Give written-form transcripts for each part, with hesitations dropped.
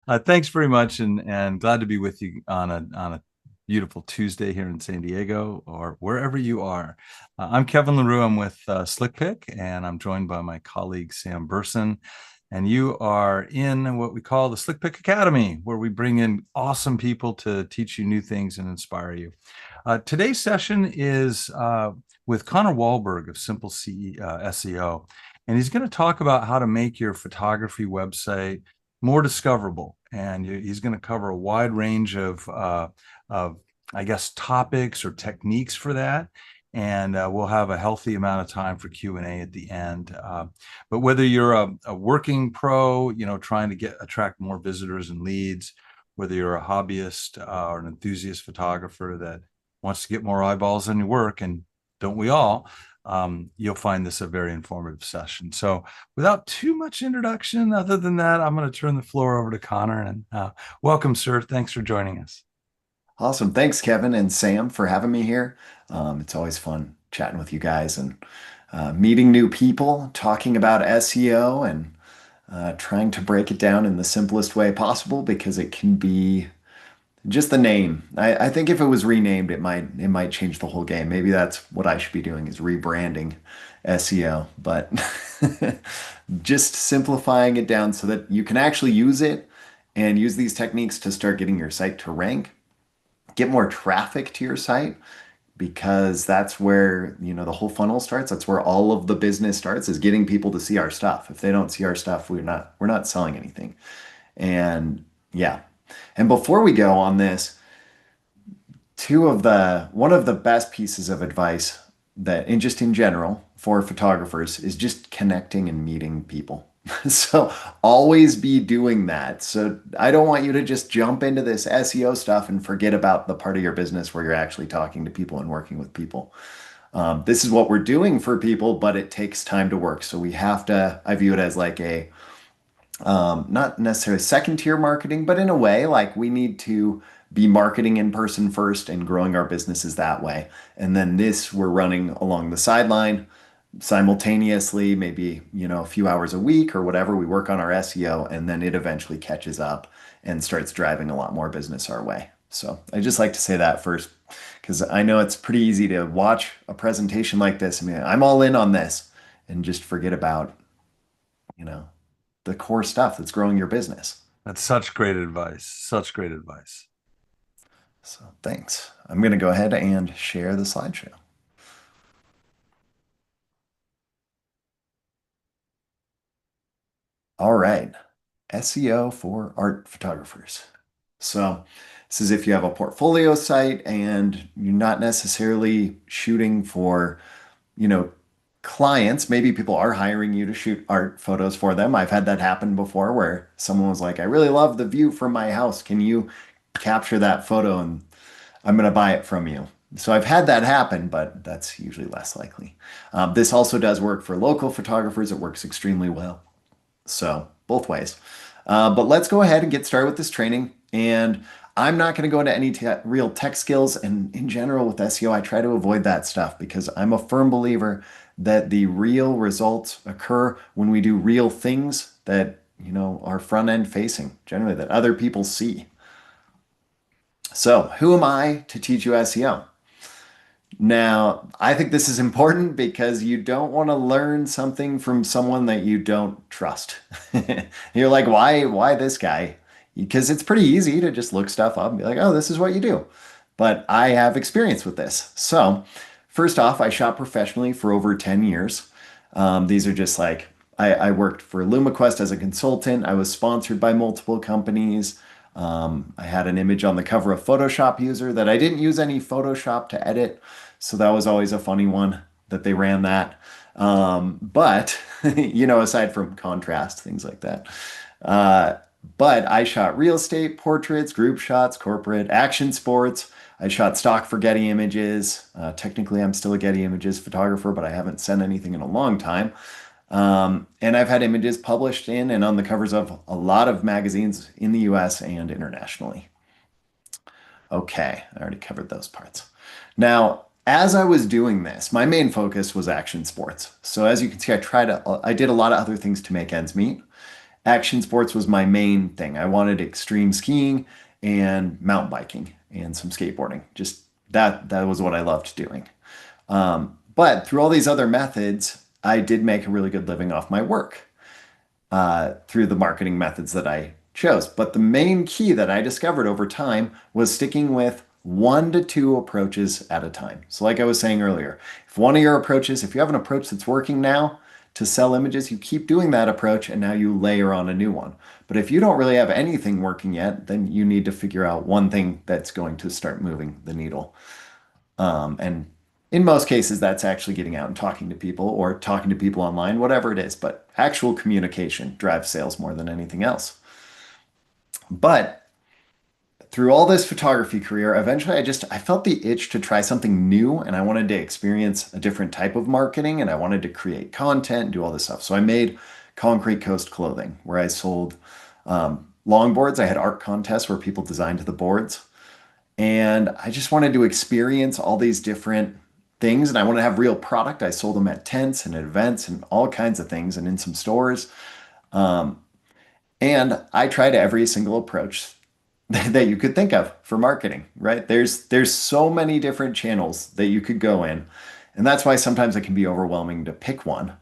Thanks very much, and glad to be with you on a beautiful Tuesday here in San Diego or wherever you are. I'm Kevin LaRue. I'm with SlickPick, and I'm joined by my colleague Sam Burson. And you are in what we call the SlickPick Academy, where we bring in awesome people to teach you new things and inspire you. Today's session is with Connor Wahlberg of Simple SEO, and he's going to talk about how to make your photography website more discoverable. And he's going to cover a wide range of, I guess, topics or techniques for that. And we'll have a healthy amount of time for Q&A at the end. But whether you're a working pro, trying to attract more visitors and leads, whether you're a hobbyist or an enthusiast photographer that wants to get more eyeballs on your work, and don't we all, you'll find this a very informative session. So without too much introduction, other than that, I'm going to turn the floor over to Connor, and welcome, sir. Thanks for joining us. Awesome. Thanks, Kevin and Sam, for having me here. It's always fun chatting with you guys and meeting new people, talking about SEO, and trying to break it down in the simplest way possible because it can be just the name. I think if it was renamed, it might change the whole game. Maybe that's what I should be doing is rebranding SEO, but just simplifying it down so that you can actually use it and use these techniques to start getting your site to rank, get more traffic to your site because that's where, the whole funnel starts. That's where all of the business starts is getting people to see our stuff. If they don't see our stuff, we're not selling anything. And yeah. And before we go on this, one of the best pieces of advice that, and just in general for photographers, is just connecting and meeting people. So always be doing that. So I don't want you to just jump into this SEO stuff and forget about the part of your business where you're actually talking to people and working with people. This is what we're doing for people, but it takes time to work. So we have to, I view it as like not necessarily second tier marketing, but in a way, like we need to be marketing in person first and growing our businesses that way. And then this we're running along the sideline simultaneously, maybe, a few hours a week or whatever. We work on our SEO and then it eventually catches up and starts driving a lot more business our way. So I just like to say that first because I know it's pretty easy to watch a presentation like this. I mean, I'm all in on this and just forget about, you know, the core stuff that's growing your business. That's such great advice. Such great advice. So thanks. I'm going to go ahead and share the slideshow. All right. SEO for art photographers. So this is if you have a portfolio site and you're not necessarily shooting for, you know, clients. Maybe people are hiring you to shoot art photos for them. I've had that happen before where someone was like, I really love the view from my house. Can you capture that photo and I'm going to buy it from you? So I've had that happen, but that's usually less likely. This also does work for local photographers. It works extremely well. So both ways. But let's go ahead and get started with this training. And I'm not going to go into any real tech skills. And in general with SEO, I try to avoid that stuff because I'm a firm believer that the real results occur when we do real things that, are front end facing, generally that other people see. So who am I to teach you SEO? Now, I think this is important because you don't want to learn something from someone that you don't trust. You're like, why this guy? Because it's pretty easy to just look stuff up and be like, oh, this is what you do. But I have experience with this. So, first off, I shot professionally for over 10 years. These are just like, I worked for LumaQuest as a consultant. I was sponsored by multiple companies. I had an image on the cover of Photoshop User that I didn't use any Photoshop to edit. So that was always a funny one that they ran that. But, aside from contrast, things like that. Uh, but I shot real estate, portraits, group shots, corporate, action sports. I shot stock for Getty Images. Technically, I'm still a Getty Images photographer, but I haven't sent anything in a long time. And I've had images published in and on the covers of a lot of magazines in the US and internationally. Okay, I already covered those parts. Now, as I was doing this, my main focus was action sports. So as you can see, I did a lot of other things to make ends meet. action sports was my main thing. I wanted extreme skiing and mountain biking and some skateboarding. Just that was what I loved doing. But through all these other methods, I did make a really good living off my work through the marketing methods that I chose. But the main key that I discovered over time was sticking with 1 to 2 approaches at a time. So, like I was saying earlier, if one of your approaches, if you have an approach that's working now to sell images, you keep doing that approach and now you layer on a new one. But if you don't really have anything working yet, then you need to figure out one thing that's going to start moving the needle. And in most cases, that's actually getting out and talking to people or talking to people online, whatever it is. But actual communication drives sales more than anything else. But through all this photography career, eventually I felt the itch to try something new and I wanted to experience a different type of marketing and I wanted to create content and do all this stuff. So I made Concrete Coast clothing where I sold longboards. I had art contests where people designed the boards. And I just wanted to experience all these different things and I wanted to have real product. I sold them at tents and at events and all kinds of things and in some stores. Um, and I tried every single approach that you could think of for marketing, right? There's so many different channels that you could go in. And that's why sometimes it can be overwhelming to pick one.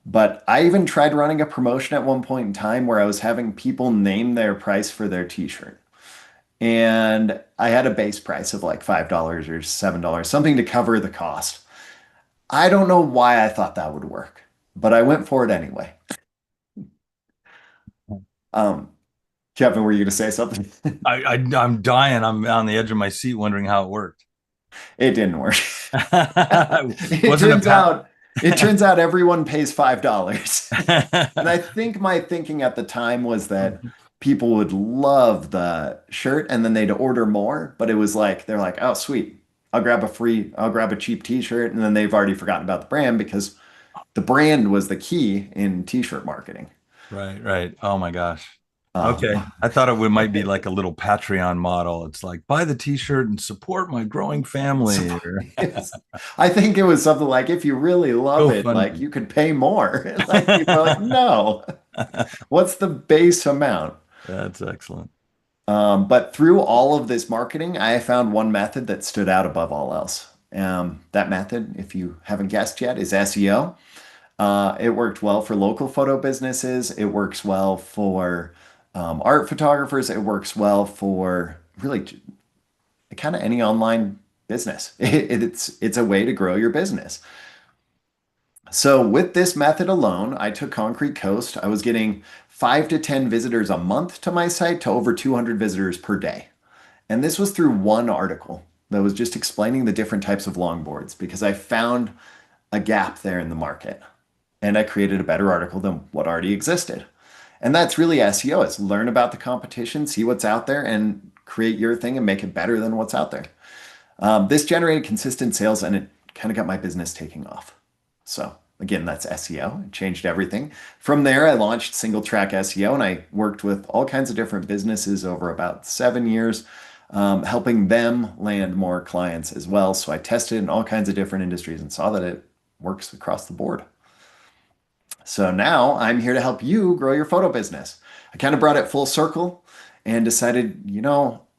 But I even tried running a promotion at one point in time where I was having people name their price for their t-shirt. And I had a base price of like $5 or $7, something to cover the cost. I don't know why I thought that would work, but I went for it anyway. Um, Kevin, were you going to say something? I'm dying. I'm on the edge of my seat wondering how it worked. It didn't work. It Wasn't a turns pat. out, it turns out everyone pays $5. And I think my thinking at the time was that people would love the shirt and then they'd order more, but it was like they're like, "Oh, sweet. I'll grab a cheap t-shirt." And then they've already forgotten about the brand because the brand was the key in t-shirt marketing. Right, right. Oh my gosh. Um, Okay. I thought might be like a little Patreon model. It's like buy the t-shirt and support my growing so family or yes. I think it was something like if you really love it, like GoFundMe. you could pay more. Like people are like, "No. What's the base amount?" That's excellent. But through all of this marketing, I found one method that stood out above all else. That method, if you haven't guessed yet, is SEO. It worked well for local photo businesses. It works well for art photographers. It works well for really kind of any online business. It's a way to grow your business. So with this method alone, I took Concrete Coast. I was getting 5 to 10 visitors a month to my site to over 200 visitors per day. And this was through one article that was just explaining the different types of longboards because I found a gap there in the market and I created a better article than what already existed. And that's really SEO. It's learn about the competition, see what's out there, and create your thing and make it better than what's out there. This generated consistent sales and it kind of got my business taking off. So again, that's SEO. It changed everything. From there, I launched single track SEO and I worked with all kinds of different businesses over about 7 years, helping them land more clients as well. So I tested in all kinds of different industries and saw that it works across the board. So now I'm here to help you grow your photo business. I kind of brought it full circle and decided,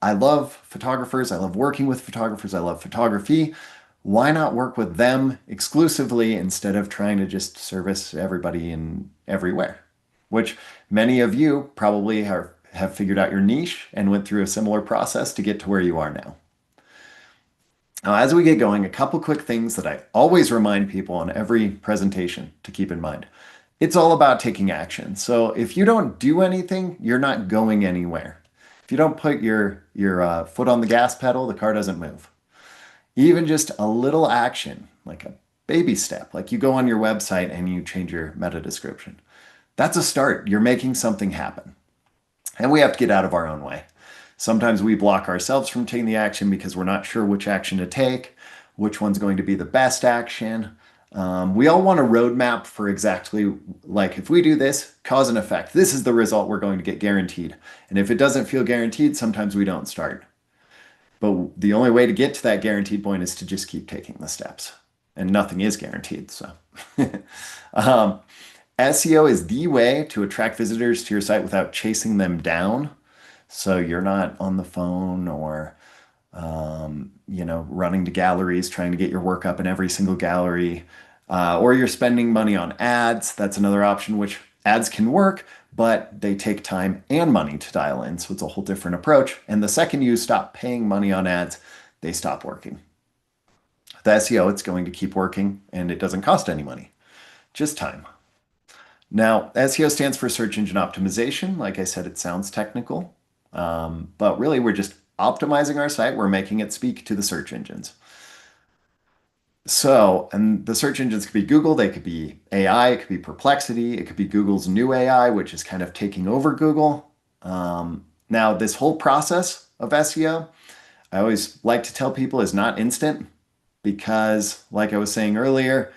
I love photographers. I love working with photographers. I love photography. Why not work with them exclusively instead of trying to just service everybody in everywhere? Which many of you probably have figured out your niche and went through a similar process to get to where you are now. Now, as we get going, a couple quick things that I always remind people on every presentation to keep in mind. It's all about taking action. So if you don't do anything, you're not going anywhere. If you don't put your foot on the gas pedal, the car doesn't move. Even just a little action, like a baby step, like you go on your website and you change your meta description. That's a start. You're making something happen. And we have to get out of our own way. Sometimes we block ourselves from taking the action because we're not sure which action to take, which one's going to be the best action. We all want a roadmap for exactly like if we do this, cause and effect. This is the result we're going to get guaranteed. And if it doesn't feel guaranteed, sometimes we don't start. But the only way to get to that guaranteed point is to just keep taking the steps. And nothing is guaranteed. So, um, SEO is the way to attract visitors to your site without chasing them down. So you're not on the phone or running to galleries, trying to get your work up in every single gallery, or you're spending money on ads. That's another option, which ads can work, but they take time and money to dial in. So it's a whole different approach. And the second you stop paying money on ads, they stop working. The SEO, it's going to keep working and it doesn't cost any money, just time. Now, SEO stands for search engine optimization. Like I said, it sounds technical, but really we're just optimizing our site. We're making it speak to the search engines. So, and the search engines could be Google, they could be AI, it could be Perplexity, it could be Google's new AI, which is kind of taking over Google. Now, this whole process of SEO, I always like to tell people is not instant because, like I was saying earlier,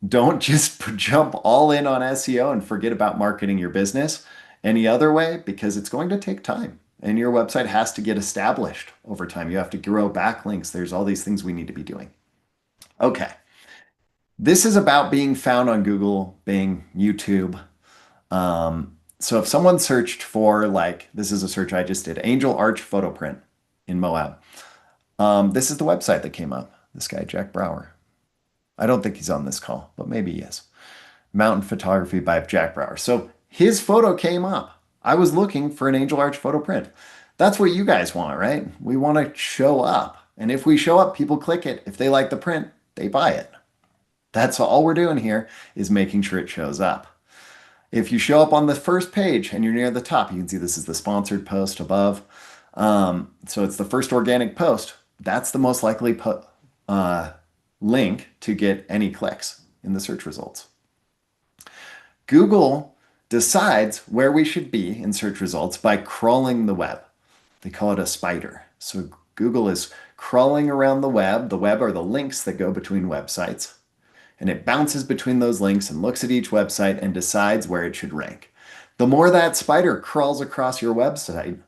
don't just jump all in on SEO and forget about marketing your business any other way because it's going to take time and your website has to get established over time. You have to grow backlinks. There's all these things we need to be doing. Okay. This is about being found on Google, Bing, YouTube. So if someone searched for, like, this is a search I just did, Angel Arch Photo Print in Moab. This is the website that came up. This guy, Jack Brower. I don't think he's on this call, but maybe he is. Mountain Photography by Jack Brower. So his photo came up. I was looking for an Angel Arch photo print. That's what you guys want, right? We want to show up. And if we show up, people click it. If they like the print, they buy it. That's all we're doing here is making sure it shows up. If you show up on the first page and you're near the top, you can see this is the sponsored post above. So it's the first organic post. That's the most likely link to get any clicks in the search results. Google decides where we should be in search results by crawling the web. They call it a spider. So Google is crawling around the web. The web are the links that go between websites. And it bounces between those links and looks at each website and decides where it should rank. The more that spider crawls across your website,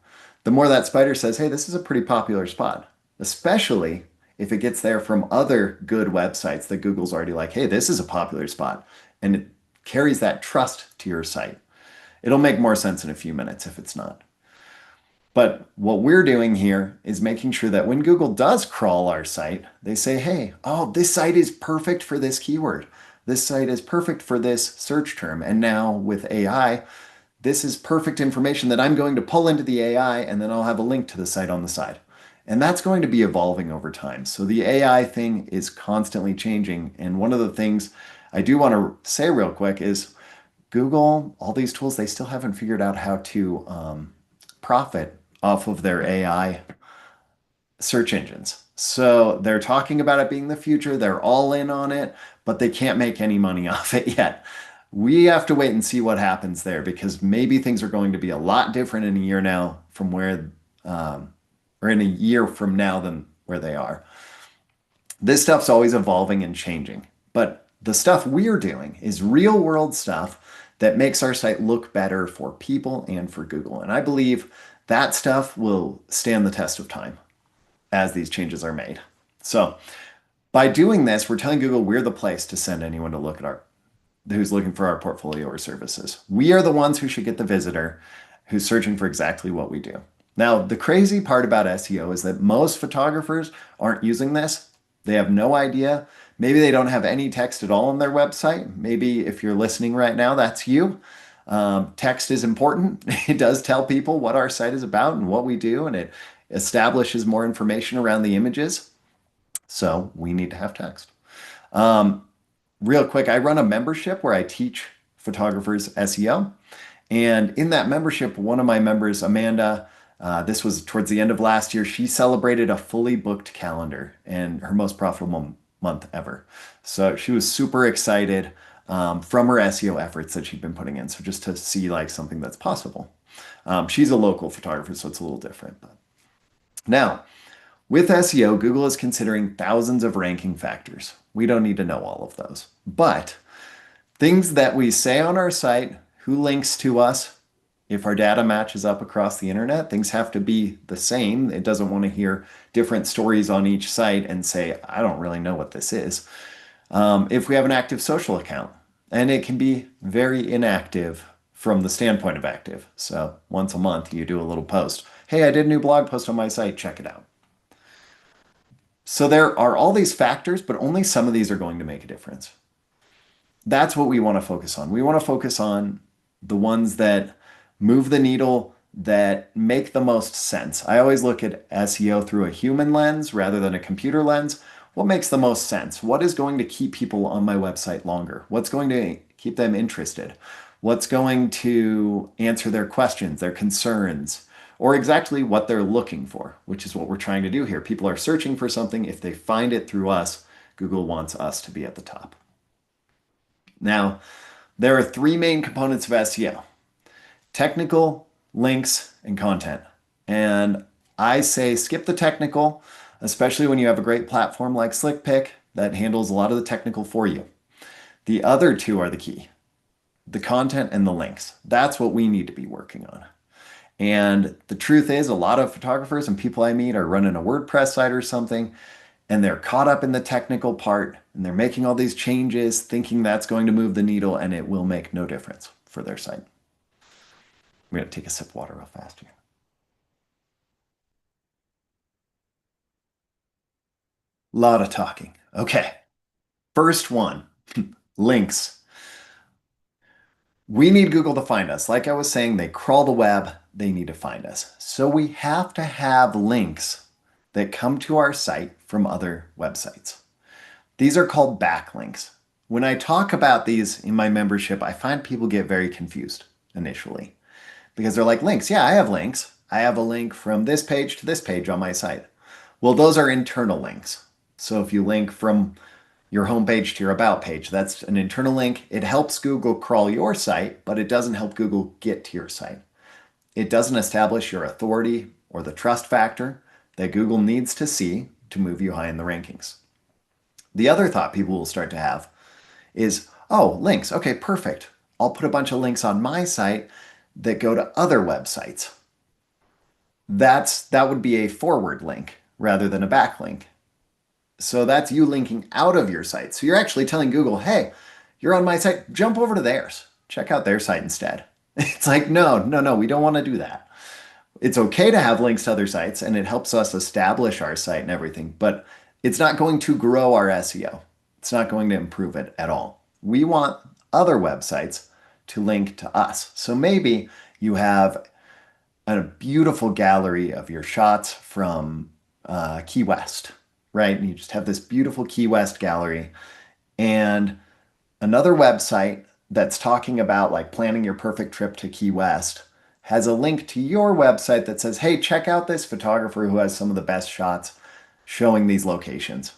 the more that spider says, hey, this is a pretty popular spot, especially if it gets there from other good websites that Google's already like, hey, this is a popular spot. And it carries that trust to your site. It'll make more sense in a few minutes if it's not. But what we're doing here is making sure that when Google does crawl our site, they say, hey, oh, this site is perfect for this keyword. This site is perfect for this search term. And now with AI, this is perfect information that I'm going to pull into the AI, and then I'll have a link to the site on the side. And that's going to be evolving over time. So the AI thing is constantly changing. And one of the things I do want to say real quick is Google, all these tools, they still haven't figured out how to profit off of their AI search engines. So they're talking about it being the future. They're all in on it, but they can't make any money off it yet. We have to wait and see what happens there because maybe things are going to be a lot different in a year now from where, or in a year from now than where they are. This stuff's always evolving and changing, but the stuff we're doing is real world stuff that makes our site look better for people and for Google. And I believe that stuff will stand the test of time as these changes are made. So by doing this, we're telling Google we're the place to send anyone to look at who's looking for our portfolio or services. We are the ones who should get the visitor who's searching for exactly what we do. Now, the crazy part about SEO is that most photographers aren't using this. They have no idea. Maybe they don't have any text at all on their website. Maybe if you're listening right now, that's you. Text is important. It does tell people what our site is about and what we do, and it establishes more information around the images. So we need to have text. Real quick, I run a membership where I teach photographers SEO. And in that membership, one of my members, Amanda, this was towards the end of last year, she celebrated a fully booked calendar and her most profitable month ever. So she was super excited from her SEO efforts that she'd been putting in. So just to see like something that's possible. She's a local photographer, so it's a little different. But now, with SEO, Google is considering thousands of ranking factors. We don't need to know all of those. But things that we say on our site, who links to us, if our data matches up across the internet, things have to be the same. It doesn't want to hear different stories on each site and say, I don't really know what this is. If we have an active social account, And it can be very inactive from the standpoint of active. So once a month, you do a little post. Hey, I did a new blog post on my site. Check it out. So there are all these factors, but only some of these are going to make a difference. That's what we want to focus on. We want to focus on the ones that move the needle, that make the most sense. I always look at SEO through a human lens rather than a computer lens. What makes the most sense? What is going to keep people on my website longer? What's going to keep them interested? What's going to answer their questions, their concerns, or exactly what they're looking for, which is what we're trying to do here. People are searching for something. If they find it through us, Google wants us to be at the top. Now, there are three main components of SEO: technical, links, and content. And I say skip the technical, especially when you have a great platform like SlickPick that handles a lot of the technical for you. The other two are the key: the content and the links. That's what we need to be working on. And the truth is, a lot of photographers and people I meet are running a WordPress site or something, and they're caught up in the technical part and they're making all these changes, thinking that's going to move the needle, and it will make no difference for their site. I'm going to take a sip of water real fast here. A lot of talking. Okay. First one, links. We need Google to find us. Like I was saying, they crawl the web, they need to find us. So we have to have links that come to our site from other websites. These are called backlinks. When I talk about these in my membership, I find people get very confused initially because they're like, links. Yeah, I have links. I have a link from this page to this page on my site. Well, those are internal links. So if you link from your homepage to your about page, that's an internal link. It helps Google crawl your site, but it doesn't help Google get to your site. It doesn't establish your authority or the trust factor that Google needs to see to move you high in the rankings. The other thought people will start to have is, oh, links. Okay, perfect. I'll put a bunch of links on my site that go to other websites. That would be a forward link rather than a backlink. So that's you linking out of your site. So you're actually telling Google, hey, you're on my site, jump over to theirs. Check out their site instead. It's like, no, we don't want to do that. It's okay to have links to other sites and it helps us establish our site and everything, but it's not going to grow our SEO. It's not going to improve it at all. We want other websites to link to us. So maybe you have a beautiful gallery of your shots from Key West, right? And you just have this beautiful Key West gallery, and another website that's talking about like planning your perfect trip to Key West has a link to your website that says, hey, check out this photographer who has some of the best shots showing these locations.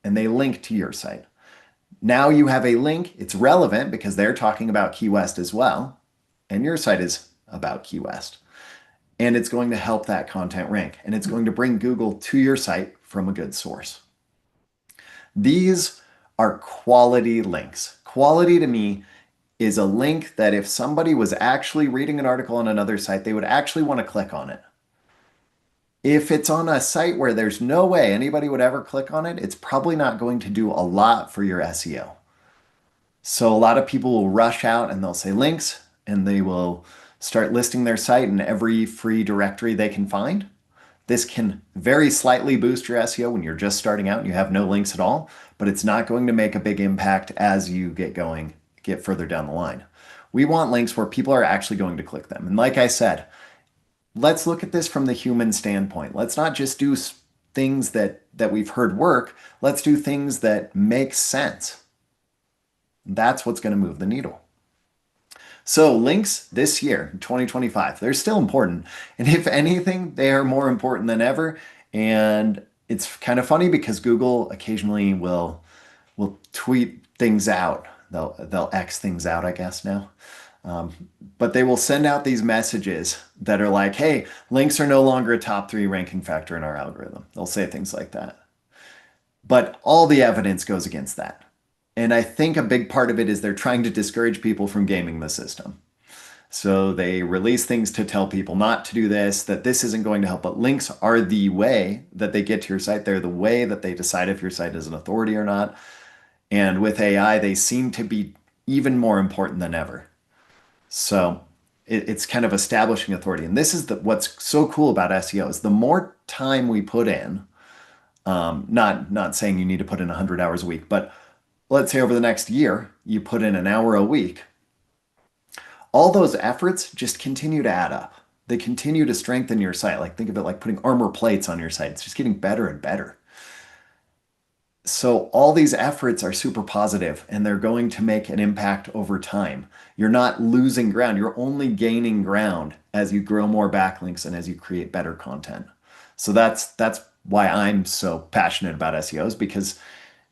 And they link to your site. Now you have a link. It's relevant because they're talking about Key West as well. And your site is about Key West. And it's going to help that content rank. And it's going to bring Google to your site from a good source. These are quality links. Quality to me is a link that if somebody was actually reading an article on another site, they would actually want to click on it. If it's on a site where there's no way anybody would ever click on it, it's probably not going to do a lot for your SEO. So a lot of people will rush out and they'll say links and they will start listing their site in every free directory they can find. This can very slightly boost your SEO when you're just starting out and you have no links at all, but it's not going to make a big impact as you get going, get further down the line. We want links where people are actually going to click them. And like I said, let's look at this from the human standpoint. Let's not just do things that we've heard work. Let's do things that make sense. That's what's going to move the needle. So links this year, 2025, they're still important. And if anything, they are more important than ever. And it's kind of funny because Google occasionally will tweet things out. They'll X things out, I guess now. But they will send out these messages that are like, hey, links are no longer a top 3 ranking factor in our algorithm. They'll say things like that. But all the evidence goes against that. And I think a big part of it is they're trying to discourage people from gaming the system. So they release things to tell people not to do this, that this isn't going to help. But links are the way that they get to your site. They're the way that they decide if your site is an authority or not. And with AI, they seem to be even more important than ever. So it's kind of establishing authority. And this is what's so cool about SEO is the more time we put in, not saying you need to put in 100 hours a week, but let's say over the next year, you put in an hour a week, all those efforts just continue to add up. They continue to strengthen your site. Like think of it like putting armor plates on your site. It's just getting better and better. So all these efforts are super positive and they're going to make an impact over time. You're not losing ground. You're only gaining ground as you grow more backlinks and as you create better content. So that's why I'm so passionate about SEOs because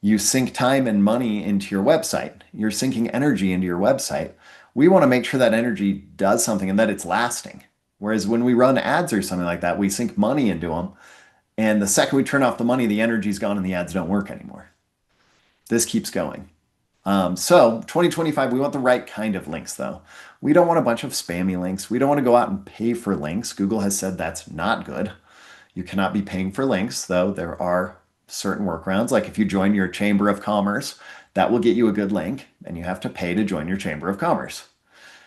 you sink time and money into your website. You're sinking energy into your website. We want to make sure that energy does something and that it's lasting. Whereas when we run ads or something like that, we sink money into them. And the second we turn off the money, the energy's gone and the ads don't work anymore. This keeps going. So 2025, we want the right kind of links though. We don't want a bunch of spammy links. We don't want to go out and pay for links. Google has said that's not good. You cannot be paying for links, though there are certain workarounds. Like if you join your Chamber of Commerce, that will get you a good link, and you have to pay to join your Chamber of Commerce.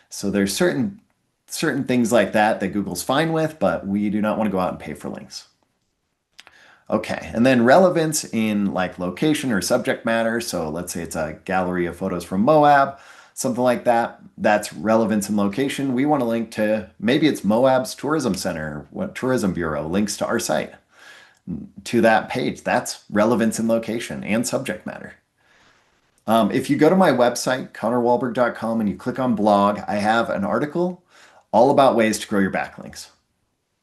So there's certain things like that that Google's fine with, but we do not want to go out and pay for links. Okay, and then relevance in like location or subject matter. So let's say it's a gallery of photos from Moab, something like that. That's relevance in location. We want to link to maybe it's Moab's tourism center, what tourism bureau links to our site to that page. That's relevance in location and subject matter. If you go to my website, connorwahlberg.com, and you click on blog, I have an article all about ways to grow your backlinks.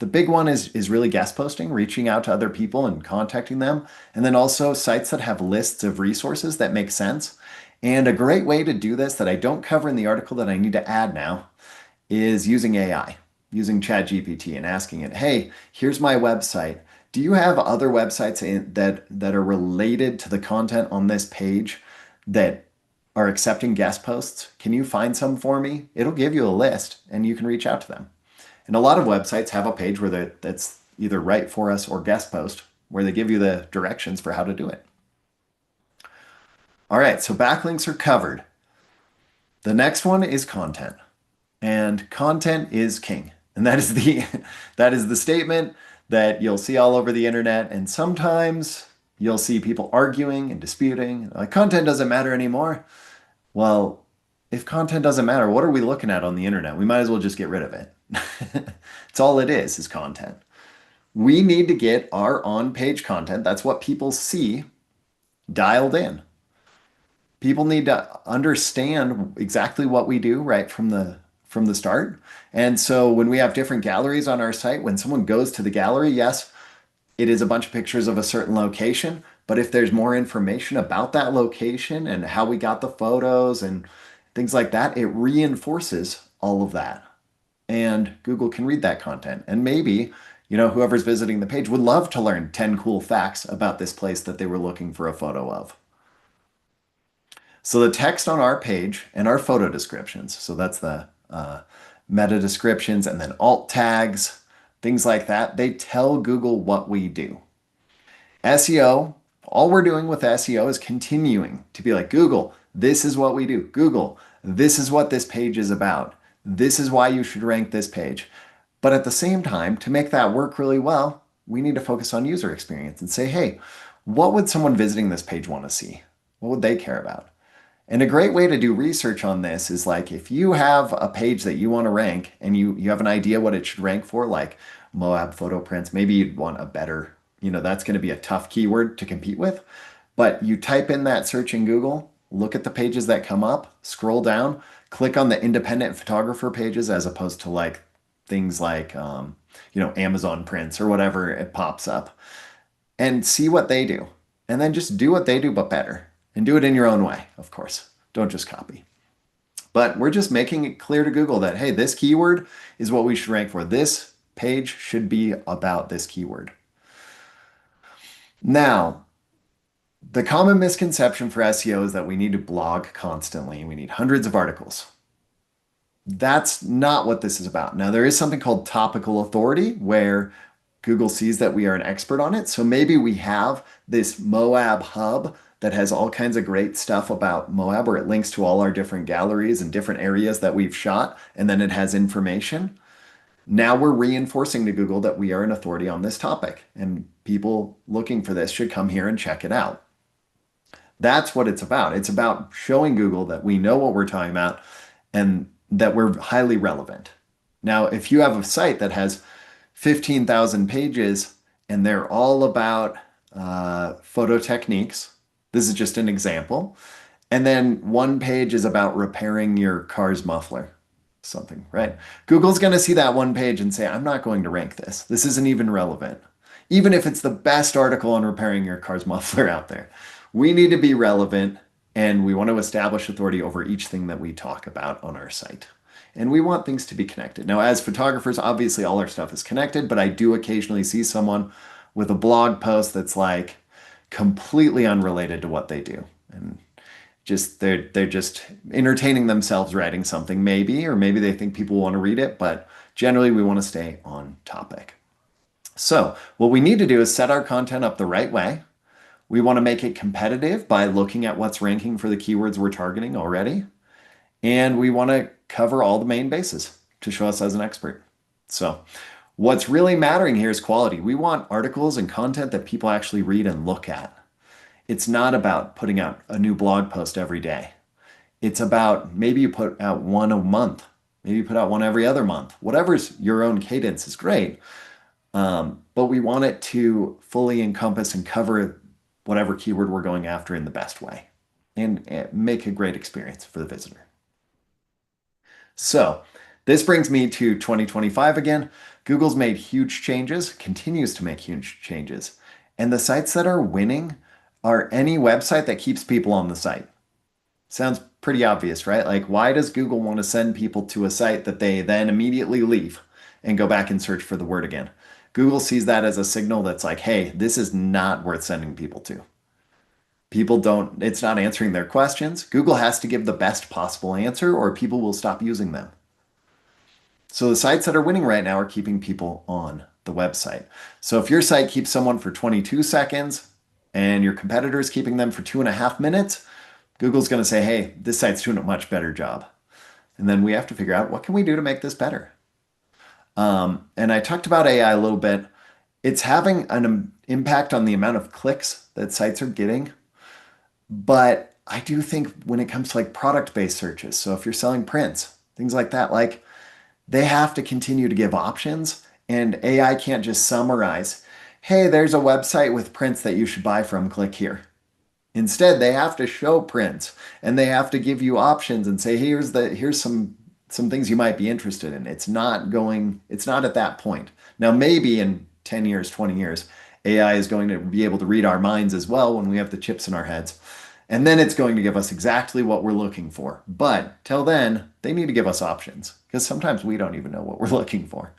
The big one is really guest posting, reaching out to other people and contacting them, and then also sites that have lists of resources that make sense. And a great way to do this that I don't cover in the article that I need to add now is using AI, using ChatGPT and asking it, hey, here's my website. Do you have other websites that are related to the content on this page that are accepting guest posts? Can you find some for me? It'll give you a list and you can reach out to them. And a lot of websites have a page where that's either right for us or guest post, where they give you the directions for how to do it. All right, so backlinks are covered. The next one is content. And content is king. And that is the that is the statement that you'll see all over the internet. And sometimes you'll see people arguing and disputing, like content doesn't matter anymore. Well, if content doesn't matter, what are we looking at on the internet? We might as well just get rid of it. It's all it is content. We need to get our on-page content, that's what people see, dialed in. People need to understand exactly what we do right from the start. And so when we have different galleries on our site, when someone goes to the gallery, yes, it is a bunch of pictures of a certain location, but if there's more information about that location and how we got the photos and things like that, it reinforces all of that. And Google can read that content. And maybe, whoever's visiting the page would love to learn 10 cool facts about this place that they were looking for a photo of. So the text on our page and our photo descriptions, so that's the meta descriptions and then alt tags, things like that, they tell Google what we do. SEO, all we're doing with SEO is continuing to be like, Google, this is what we do. Google, this is what this page is about. This is why you should rank this page. But at the same time, to make that work really well, we need to focus on user experience and say, hey, what would someone visiting this page want to see? What would they care about? And a great way to do research on this is like if you have a page that you want to rank and you have an idea what it should rank for, like Moab photo prints, maybe you'd want a better, that's going to be a tough keyword to compete with. But you type in that search in Google, look at the pages that come up, scroll down, click on the independent photographer pages as opposed to like things like, Amazon prints or whatever it pops up and see what they do. And then just do what they do, but better. And do it in your own way, of course. Don't just copy. But we're just making it clear to Google that, hey, this keyword is what we should rank for. This page should be about this keyword. Now, the common misconception for SEO is that we need to blog constantly. We need hundreds of articles. That's not what this is about. Now, there is something called topical authority where Google sees that we are an expert on it. So maybe we have this Moab hub that has all kinds of great stuff about Moab, where it links to all our different galleries and different areas that we've shot, and then it has information. Now we're reinforcing to Google that we are an authority on this topic, and people looking for this should come here and check it out. That's what it's about. It's about showing Google that we know what we're talking about and that we're highly relevant. Now, if you have a site that has 15,000 pages and they're all about photo techniques, this is just an example. And then one page is about repairing your car's muffler, something, right? Google's going to see that one page and say, I'm not going to rank this. This isn't even relevant. Even if it's the best article on repairing your car's muffler out there, we need to be relevant and we want to establish authority over each thing that we talk about on our site. And we want things to be connected. Now, as photographers, obviously all our stuff is connected, but I do occasionally see someone with a blog post that's like completely unrelated to what they do. And just they're just entertaining themselves writing something maybe, or maybe they think people want to read it, but generally we want to stay on topic. So what we need to do is set our content up the right way. We want to make it competitive by looking at what's ranking for the keywords we're targeting already. And we want to cover all the main bases to show us as an expert. So what's really mattering here is quality. We want articles and content that people actually read and look at. It's not about putting out a new blog post every day. It's about maybe you put out one a month, maybe you put out one every other month. Whatever's your own cadence is great. But we want it to fully encompass and cover whatever keyword we're going after in the best way and make a great experience for the visitor. So this brings me to 2025 again. Google's made huge changes, continues to make huge changes. And the sites that are winning are any website that keeps people on the site. Sounds pretty obvious, right? Like, why does Google want to send people to a site that they then immediately leave and go back and search for the word again? Google sees that as a signal that's like, hey, this is not worth sending people to. People don't, it's not answering their questions. Google has to give the best possible answer or people will stop using them. So the sites that are winning right now are keeping people on the website. So if your site keeps someone for 22 seconds and your competitor is keeping them for 2.5 minutes, Google's going to say, hey, this site's doing a much better job. And then we have to figure out what can we do to make this better. And I talked about AI a little bit. It's having an impact on the amount of clicks that sites are getting. But I do think when it comes to like product-based searches, so if you're selling prints, things like that, like they have to continue to give options and AI can't just summarize, hey, there's a website with prints that you should buy from, click here. Instead, they have to show prints and they have to give you options and say, here's some things you might be interested in. It's not at that point. Now, maybe in 10 years, 20 years, AI is going to be able to read our minds as well when we have the chips in our heads. And then it's going to give us exactly what we're looking for. But till then, they need to give us options because sometimes we don't even know what we're looking for.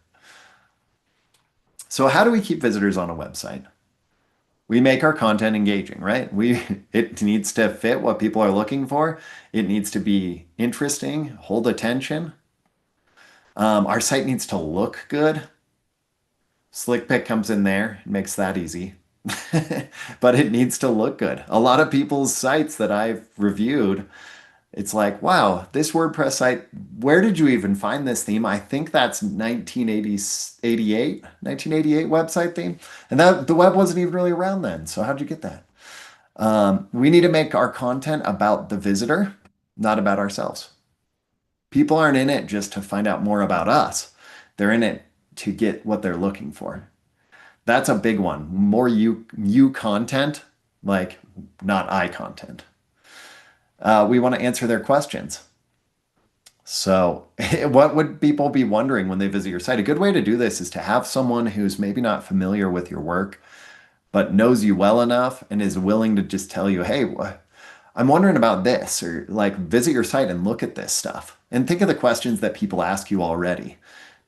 So how do we keep visitors on a website? We make our content engaging, right? It needs to fit what people are looking for. It needs to be interesting, hold attention. Our site needs to look good. SlickPick comes in there, makes that easy. But it needs to look good. A lot of people's sites that I've reviewed, it's like, wow, this WordPress site, where did you even find this theme? I think that's 1988 website theme. And that the web wasn't even really around then. So how'd you get that? We need to make our content about the visitor, not about ourselves. People aren't in it just to find out more about us. They're in it to get what they're looking for. That's a big one. More you content, like not I content. We want to answer their questions. So what would people be wondering when they visit your site? A good way to do this is to have someone who's maybe not familiar with your work, but knows you well enough and is willing to just tell you, hey, I'm wondering about this, or like visit your site and look at this stuff. And think of the questions that people ask you already,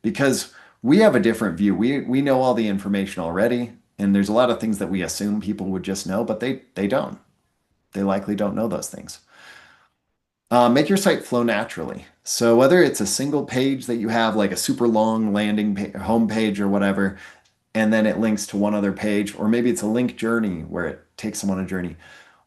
because we have a different view. We know all the information already, and there's a lot of things that we assume people would just know, but they don't. They likely don't know those things. Make your site flow naturally. So whether it's a single page that you have, like a super long landing home page or whatever, and then it links to one other page, or maybe it's a link journey where it takes them on a journey.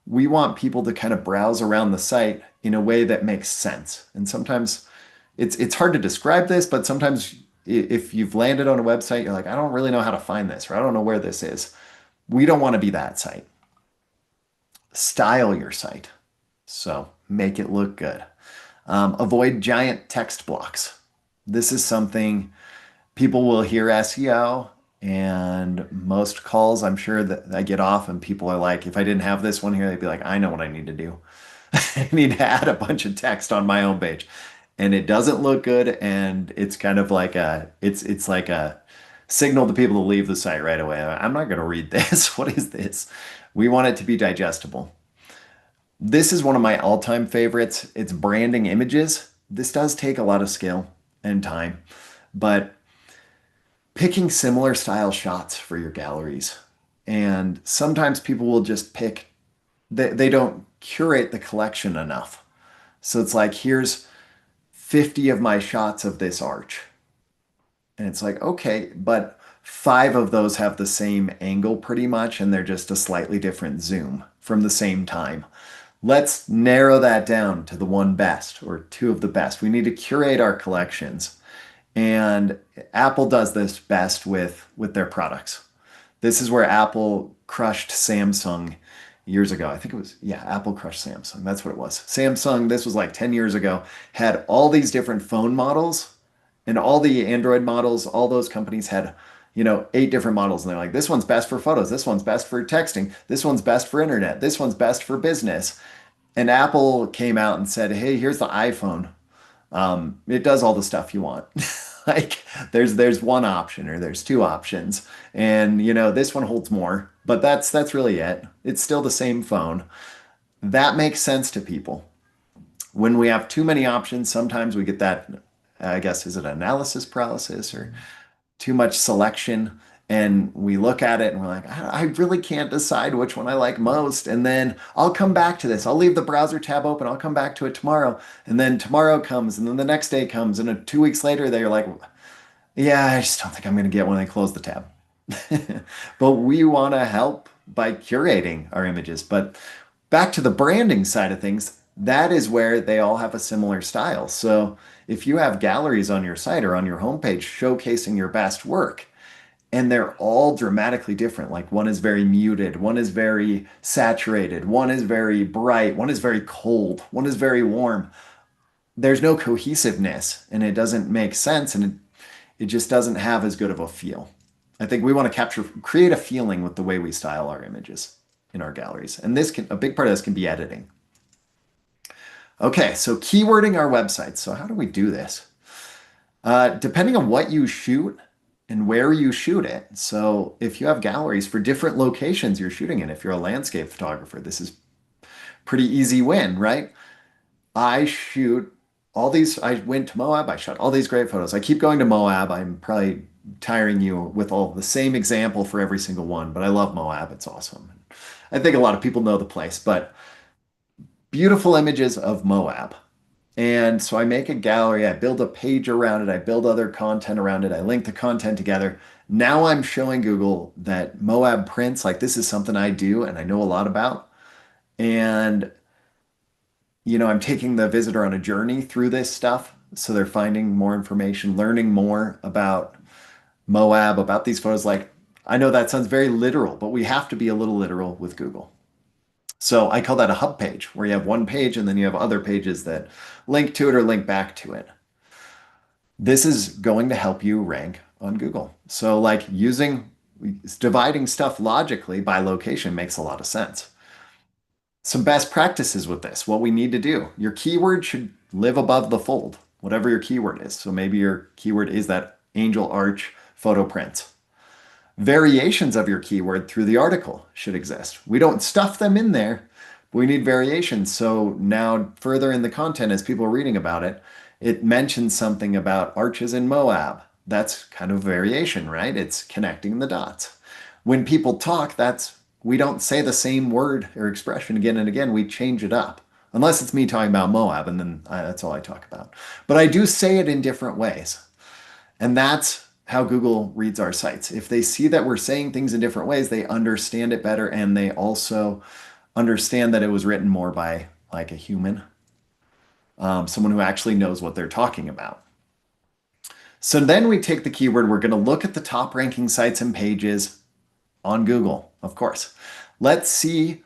we want people to kind of browse around the site in a way that makes sense. And sometimes it's hard to describe this, but sometimes if you've landed on a website, you're like, I don't really know how to find this, or I don't know where this is. We don't want to be that site. Style your site. So make it look good. Avoid giant text blocks. This is something people will hear SEO, and most calls I'm sure that I get off and people are like, if I didn't have this one here, they'd be like, I know what I need to do. I need to add a bunch of text on my homepage. And it doesn't look good, and it's kind of like it's like a signal to people to leave the site right away. I'm not going to read this. What is this? We want it to be digestible. This is one of my all-time favorites. It's branding images. This does take a lot of skill and time, but picking similar style shots for your galleries. And sometimes people will just pick, they don't curate the collection enough. So it's like, here's 50 of my shots of this arch. And it's like, okay, but five of those have the same angle pretty much, and they're just a slightly different zoom from the same time. Let's narrow that down to the one best or two of the best. We need to curate our collections. And Apple does this best with their products. This is where Apple crushed Samsung years ago. I think it was, yeah, Apple crushed Samsung. That's what it was. Samsung, this was like 10 years ago, had all these different phone models, and all the Android models, all those companies had, 8 different models. And they're like, this one's best for photos. This one's best for texting. This one's best for internet. This one's best for business. And Apple came out and said, hey, here's the iPhone. It does all the stuff you want. Like there's one option or there's two options. And this one holds more, but that's really it. It's still the same phone. That makes sense to people. When we have too many options, sometimes we get that, I guess, is it analysis paralysis or too much selection? And we look at it and we're like, I really can't decide which one I like most. And then I'll come back to this. I'll leave the browser tab open. I'll come back to it tomorrow. And then tomorrow comes, and then the next day comes, and 2 weeks later, they're like, yeah, I just don't think I'm going to get when I close the tab. But we want to help by curating our images. But back to the branding side of things, that is where they all have a similar style. So if you have galleries on your site or on your homepage showcasing your best work, and they're all dramatically different. Like one is very muted, one is very saturated, one is very bright, one is very cold, one is very warm. There's no cohesiveness, and it doesn't make sense, and it just doesn't have as good of a feel. I think we want to create a feeling with the way we style our images in our galleries. And a big part of this can be editing. Okay, so keywording our websites. So how do we do this? Depending on what you shoot and where you shoot it. So if you have galleries for different locations you're shooting in, if you're a landscape photographer, this is pretty easy win, right? I shoot all these, I went to Moab, I shot all these great photos. I keep going to Moab. I'm probably tiring you with all the same example for every single one, but I love Moab. It's awesome. I think a lot of people know the place, but beautiful images of Moab. And so I make a gallery, I build a page around it, I build other content around it, I link the content together. Now I'm showing Google that Moab prints, like this is something I do and I know a lot about. And, I'm taking the visitor on a journey through this stuff. So they're finding more information, learning more about Moab, about these photos. Like, I know that sounds very literal, but we have to be a little literal with Google. So I call that a hub page, where you have one page and then you have other pages that link to it or link back to it. This is going to help you rank on Google. So like dividing stuff logically by location makes a lot of sense. Some best practices with this, what we need to do. Your keyword should live above the fold, whatever your keyword is. So maybe your keyword is that angel arch photo print. Variations of your keyword through the article should exist. We don't stuff them in there, but we need variations. So now further in the content, as people are reading about it, it mentions something about arches in Moab. That's kind of variation, right? It's connecting the dots. When people talk, we don't say the same word or expression again and again. We change it up. Unless it's me talking about Moab, and then that's all I talk about. But I do say it in different ways. And that's how Google reads our sites. If they see that we're saying things in different ways, they understand it better, and they also understand that it was written more by like a human, someone who actually knows what they're talking about. So then we take the keyword, we're going to look at the top ranking sites and pages on Google, of course. Let's see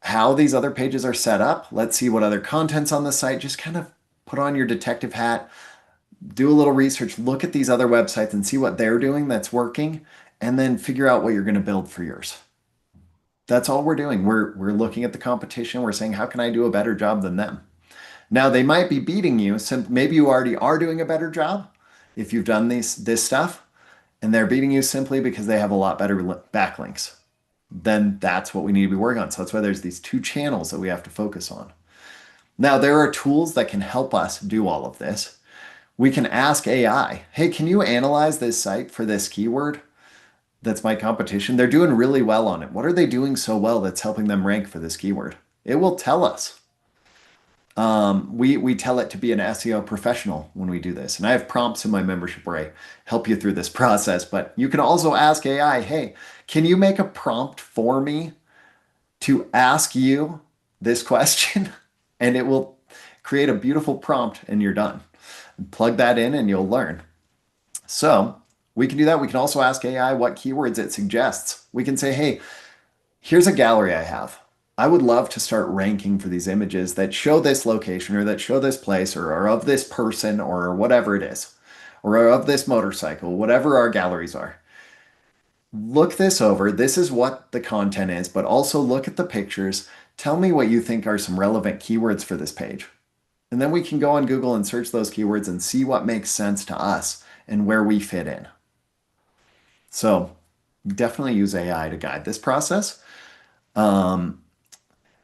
how these other pages are set up. Let's see what other content's on the site. Just kind of put on your detective hat, do a little research, look at these other websites and see what they're doing that's working, and then figure out what you're going to build for yours. That's all we're doing. We're looking at the competition. We're saying, how can I do a better job than them? Now they might be beating you. So maybe you already are doing a better job if you've done this stuff, and they're beating you simply because they have a lot better backlinks. Then that's what we need to be working on. So that's why there's these two channels that we have to focus on. Now there are tools that can help us do all of this. We can ask AI, hey, can you analyze this site for this keyword? That's my competition. They're doing really well on it. What are they doing so well that's helping them rank for this keyword? It will tell us. We tell it to be an SEO professional when we do this. And I have prompts in my membership where I help you through this process. But you can also ask AI, hey, can you make a prompt for me to ask you this question? And it will create a beautiful prompt and you're done. Plug that in and you'll learn. So we can do that. We can also ask AI what keywords it suggests. We can say, hey, here's a gallery I have. I would love to start ranking for these images that show this location or that show this place or are of this person or whatever it is, or are of this motorcycle, whatever our galleries are. Look this over. This is what the content is, but also look at the pictures. Tell me what you think are some relevant keywords for this page. And then we can go on Google and search those keywords and see what makes sense to us and where we fit in. So definitely use AI to guide this process. Um,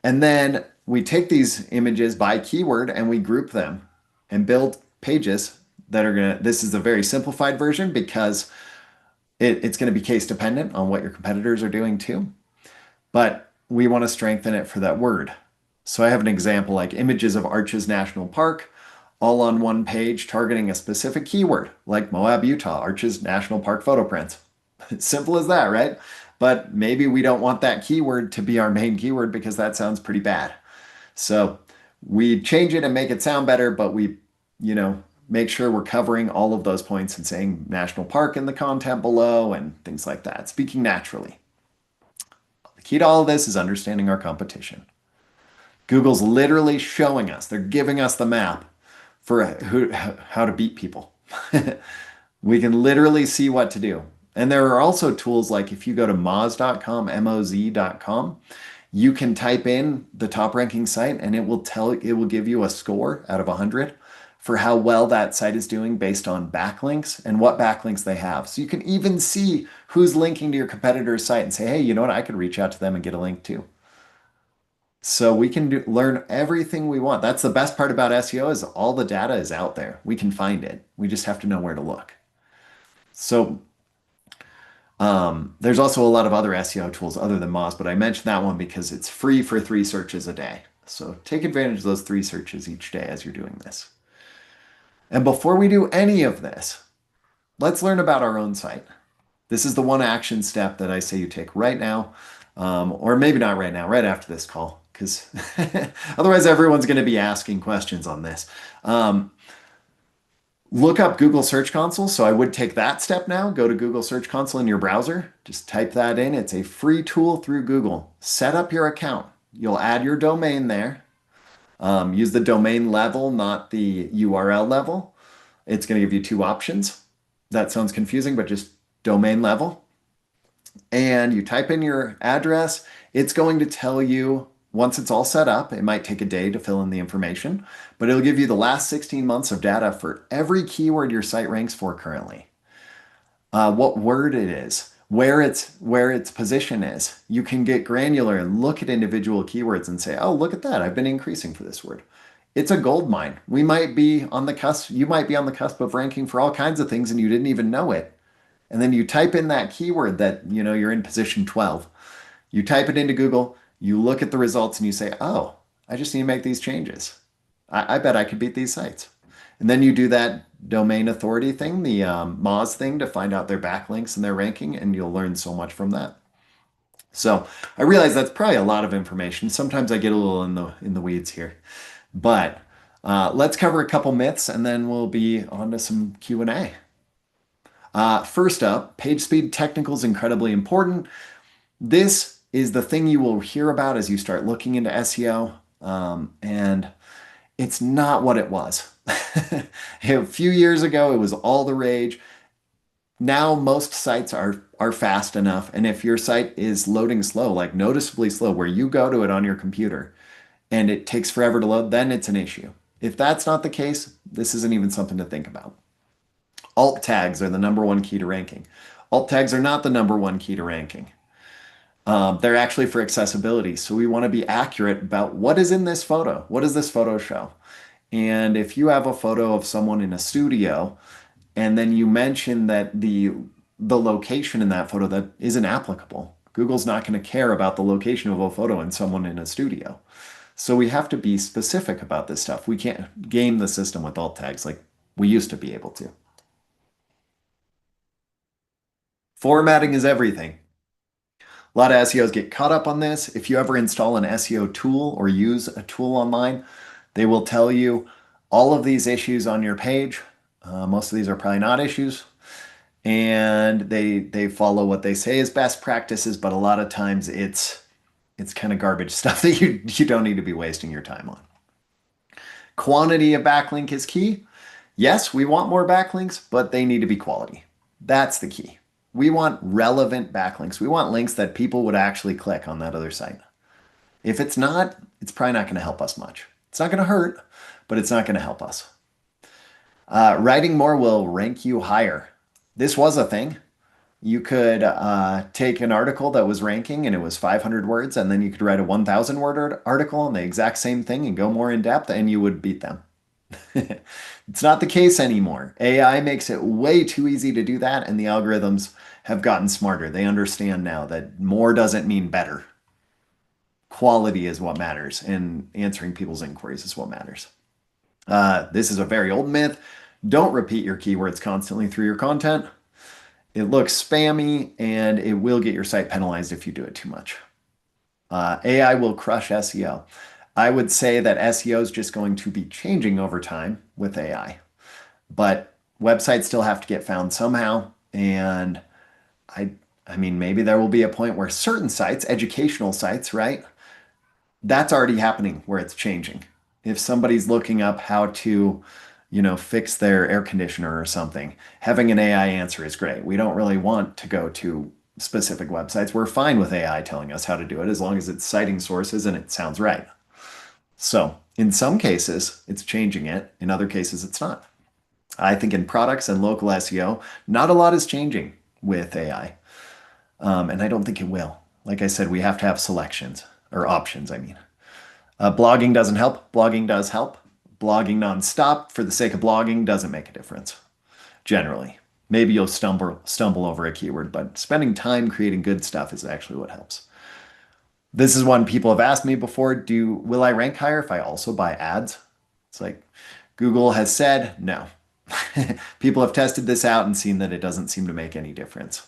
and then we take these images by keyword and we group them and build pages that are going to, this is a very simplified version because it's going to be case dependent on what your competitors are doing too. But we want to strengthen it for that word. So I have an example like images of Arches National Park, all on one page targeting a specific keyword like Moab, Utah, Arches National Park photo prints. Simple as that, right? But maybe we don't want that keyword to be our main keyword because that sounds pretty bad. So we change it and make it sound better, but we, make sure we're covering all of those points and saying national park in the content below and things like that, speaking naturally. The key to all of this is understanding our competition. Google's literally showing us, they're giving us the map for how to beat people. We can literally see what to do. And there are also tools like if you go to moz.com, moz.com, you can type in the top ranking site and it will give you a score out of 100 for how well that site is doing based on backlinks and what backlinks they have. So you can even see who's linking to your competitor's site and say, hey, you know what? I could reach out to them and get a link too. So we can learn everything we want. That's the best part about SEO is all the data is out there. We can find it. We just have to know where to look. So there's also a lot of other SEO tools other than Moz, but I mentioned that one because it's free for 3 searches a day. So take advantage of those 3 searches each day as you're doing this. And before we do any of this, let's learn about our own site. This is the one action step that I say you take right now, or maybe not right now, right after this call, because otherwise everyone's going to be asking questions on this. Look up Google Search Console. So I would take that step now. Go to Google Search Console in your browser. Just type that in. It's a free tool through Google. Set up your account. You'll add your domain there. Use the domain level, not the URL level. It's going to give you 2 options. That sounds confusing, but just domain level. And you type in your address. It's going to tell you once it's all set up, it might take a day to fill in the information, but it'll give you the last 16 months of data for every keyword your site ranks for currently. What word it is, where its position is. You can get granular and look at individual keywords and say, oh, look at that. I've been increasing for this word. It's a gold mine. We might be on the cusp. You might be on the cusp of ranking for all kinds of things and you didn't even know it. And then you type in that keyword that, you're in position 12. You type it into Google, you look at the results and you say, oh, I just need to make these changes. I bet I could beat these sites. And then you do that domain authority thing, the Moz thing to find out their backlinks and their ranking, and you'll learn so much from that. So I realize that's probably a lot of information. Sometimes I get a little in the weeds here, but let's cover a couple myths and then we'll be on to some Q&A. First up, page speed technical is incredibly important. This is the thing you will hear about as you start looking into SEO, and it's not what it was. A few years ago, it was all the rage. Now most sites are fast enough, and if your site is loading slow, like noticeably slow, where you go to it on your computer and it takes forever to load, then it's an issue. If that's not the case, this isn't even something to think about. Alt tags are the number one key to ranking. Alt tags are not the number one key to ranking. They're actually for accessibility. So we want to be accurate about what is in this photo. What does this photo show? And if you have a photo of someone in a studio, and then you mention that the location in that photo that isn't applicable, Google's not going to care about the location of a photo in someone in a studio. So we have to be specific about this stuff. We can't game the system with alt tags like we used to be able to. Formatting is everything. A lot of SEOs get caught up on this. If you ever install an SEO tool or use a tool online, they will tell you all of these issues on your page. Most of these are probably not issues, and they follow what they say is best practices, but a lot of times it's kind of garbage stuff that you don't need to be wasting your time on. Quantity of backlink is key. Yes, we want more backlinks, but they need to be quality. That's the key. We want relevant backlinks. We want links that people would actually click on that other site. If it's not, it's probably not going to help us much. It's not going to hurt, but it's not going to help us. Writing more will rank you higher. This was a thing. You could take an article that was ranking and it was 500 words, and then you could write a 1,000 word article on the exact same thing and go more in depth, and you would beat them. It's not the case anymore. AI makes it way too easy to do that, and the algorithms have gotten smarter. They understand now that more doesn't mean better. Quality is what matters, and answering people's inquiries is what matters. This is a very old myth. Don't repeat your keywords constantly through your content. It looks spammy, and it will get your site penalized if you do it too much. AI will crush SEO. I would say that SEO is just going to be changing over time with AI, but websites still have to get found somehow. And I, I mean, maybe there will be a point where certain sites, educational sites, right? That's already happening where it's changing. If somebody's looking up how to, fix their air conditioner or something, having an AI answer is great. We don't really want to go to specific websites. We're fine with AI telling us how to do it as long as it's citing sources and it sounds right. So in some cases, it's changing it. In other cases, it's not. I think in products and local SEO, not a lot is changing with AI. And I don't think it will. Like I said, we have to have selections or options, I mean. Blogging doesn't help. Blogging does help. Blogging nonstop for the sake of blogging doesn't make a difference, generally. Maybe you'll stumble over a keyword, but spending time creating good stuff is actually what helps. This is one people have asked me before, will I rank higher if I also buy ads? It's like Google has said no. People have tested this out and seen that it doesn't seem to make any difference.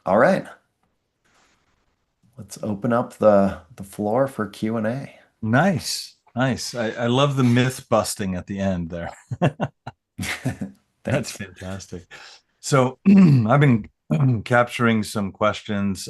All right. Let's open up the floor for Q&A. Nice. Nice. I love the myth busting at the end there. That's Thanks. fantastic. So I've been capturing some questions.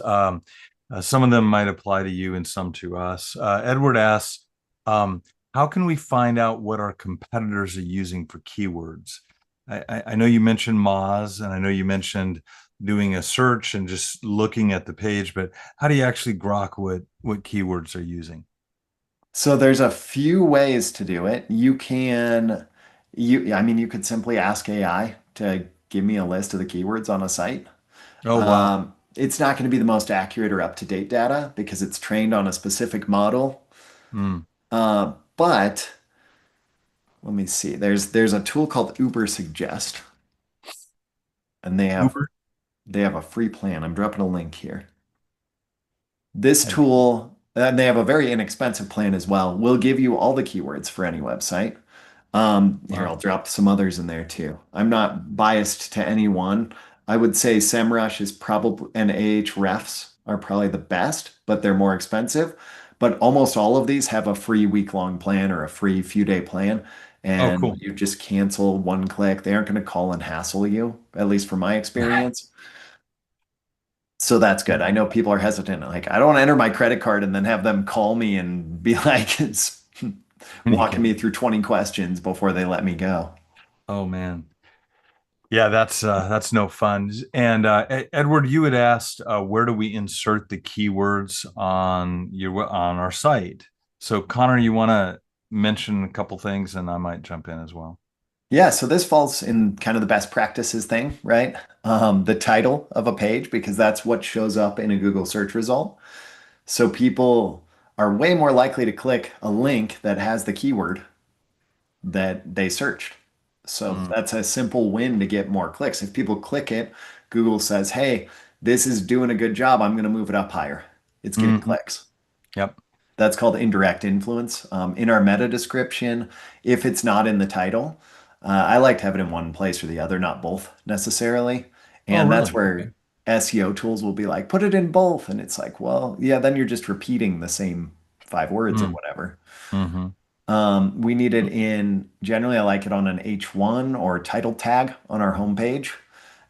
Some of them might apply to you and some to us. Edward asks, how can we find out what our competitors are using for keywords? I know you mentioned Moz, and I know you mentioned doing a search and just looking at the page, but how do you actually grok what keywords are using? So there's a few ways to do it. You could simply ask AI to give me a list of the keywords on a site. Oh, wow. It's not going to be the most accurate or up-to-date data because it's trained on a specific model. Mm. But let me see. There's a tool called Uber Suggest, and Uber? they have a free plan. I'm dropping a link here. This I- tool, and they have a very inexpensive plan as well, will give you all the keywords for any website. Here, Wow. I'll drop some others in there too. I'm not biased to any one. I would say SEMrush is probably and Ahrefs are probably the best, but they're more expensive. But almost all of these have a free week-long plan or a free few-day plan, Oh, and cool. you just cancel one click. They aren't going to call and hassle you, at least from my experience. So that's good. I know people are hesitant. Like, I don't want to enter my credit card and then have them call me and be like, it's You walking can. me through 20 questions before they let me go. Oh man. Yeah, that's no fun. And Edward, you had asked where do we insert the keywords on our site? So Connor, you want to mention a couple things, and I might jump in as well. Yeah, so this falls in kind of the best practices thing, right? The title of a page, because that's what shows up in a Google search result. So people are way more likely to click a link that has the keyword that they searched. So Mm, that's a simple win to get more clicks. If people click it, Google says, hey, this is doing a good job. I'm going to move it up higher. It's getting mhm. clicks. Yep. That's called indirect influence. In our meta description, if it's not in the title, I like to have it in one place or the other, not both necessarily. Oh, And that's really? Okay. where SEO tools will be like, put it in both. And it's like, well, yeah, then you're just repeating the same 5 words or Mm, whatever. hmm. We need it in, generally, I like it on an H1 or title tag on our homepage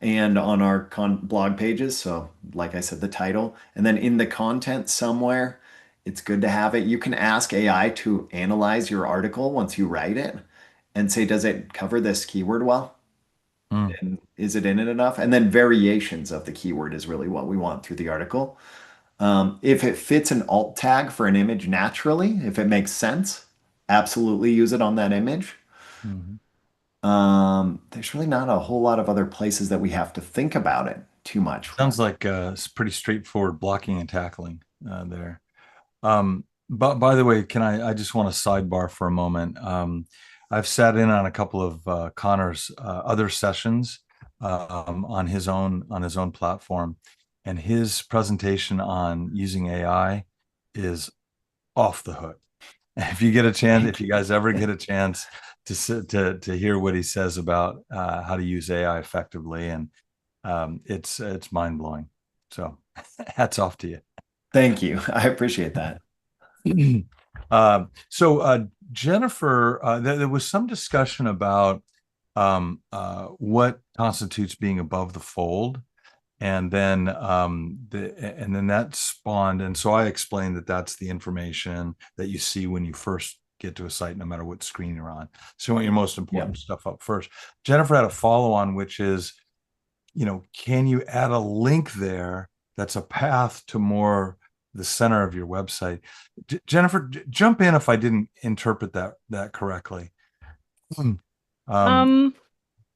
and on our blog pages. So, like I said, the title. And then in the content somewhere, it's good to have it. You can ask AI to analyze your article once you write it and say, does it cover this keyword well? Mm, And is it in it enough? And then variations of the keyword is really what we want through the article. If it fits an alt tag for an image naturally, if it makes sense, absolutely use it on that image. mhm. There's really not a whole lot of other places that we have to think about it too much. Sounds like it's pretty straightforward blocking and tackling there. But by the way, I just want to sidebar for a moment. I've sat in on a couple of Connor's other sessions on his own platform, and his presentation on using AI is off the hook. If you get a chance, if Thank you you. guys ever get a chance to hear what he says about how to use AI effectively, and it's mind blowing. So, hats off to you. Thank you. I appreciate that. So Jennifer, there was some discussion about what constitutes being above the fold, and then that spawned. And so I explained that that's the information that you see when you first get to a site, no matter what screen you're on. So you want your most Yep. important stuff up first. Jennifer had a follow on, which is, can you add a link there that's a path to more the center of your website? Jennifer, jump in if I didn't interpret that correctly. Hmm. Um, Um,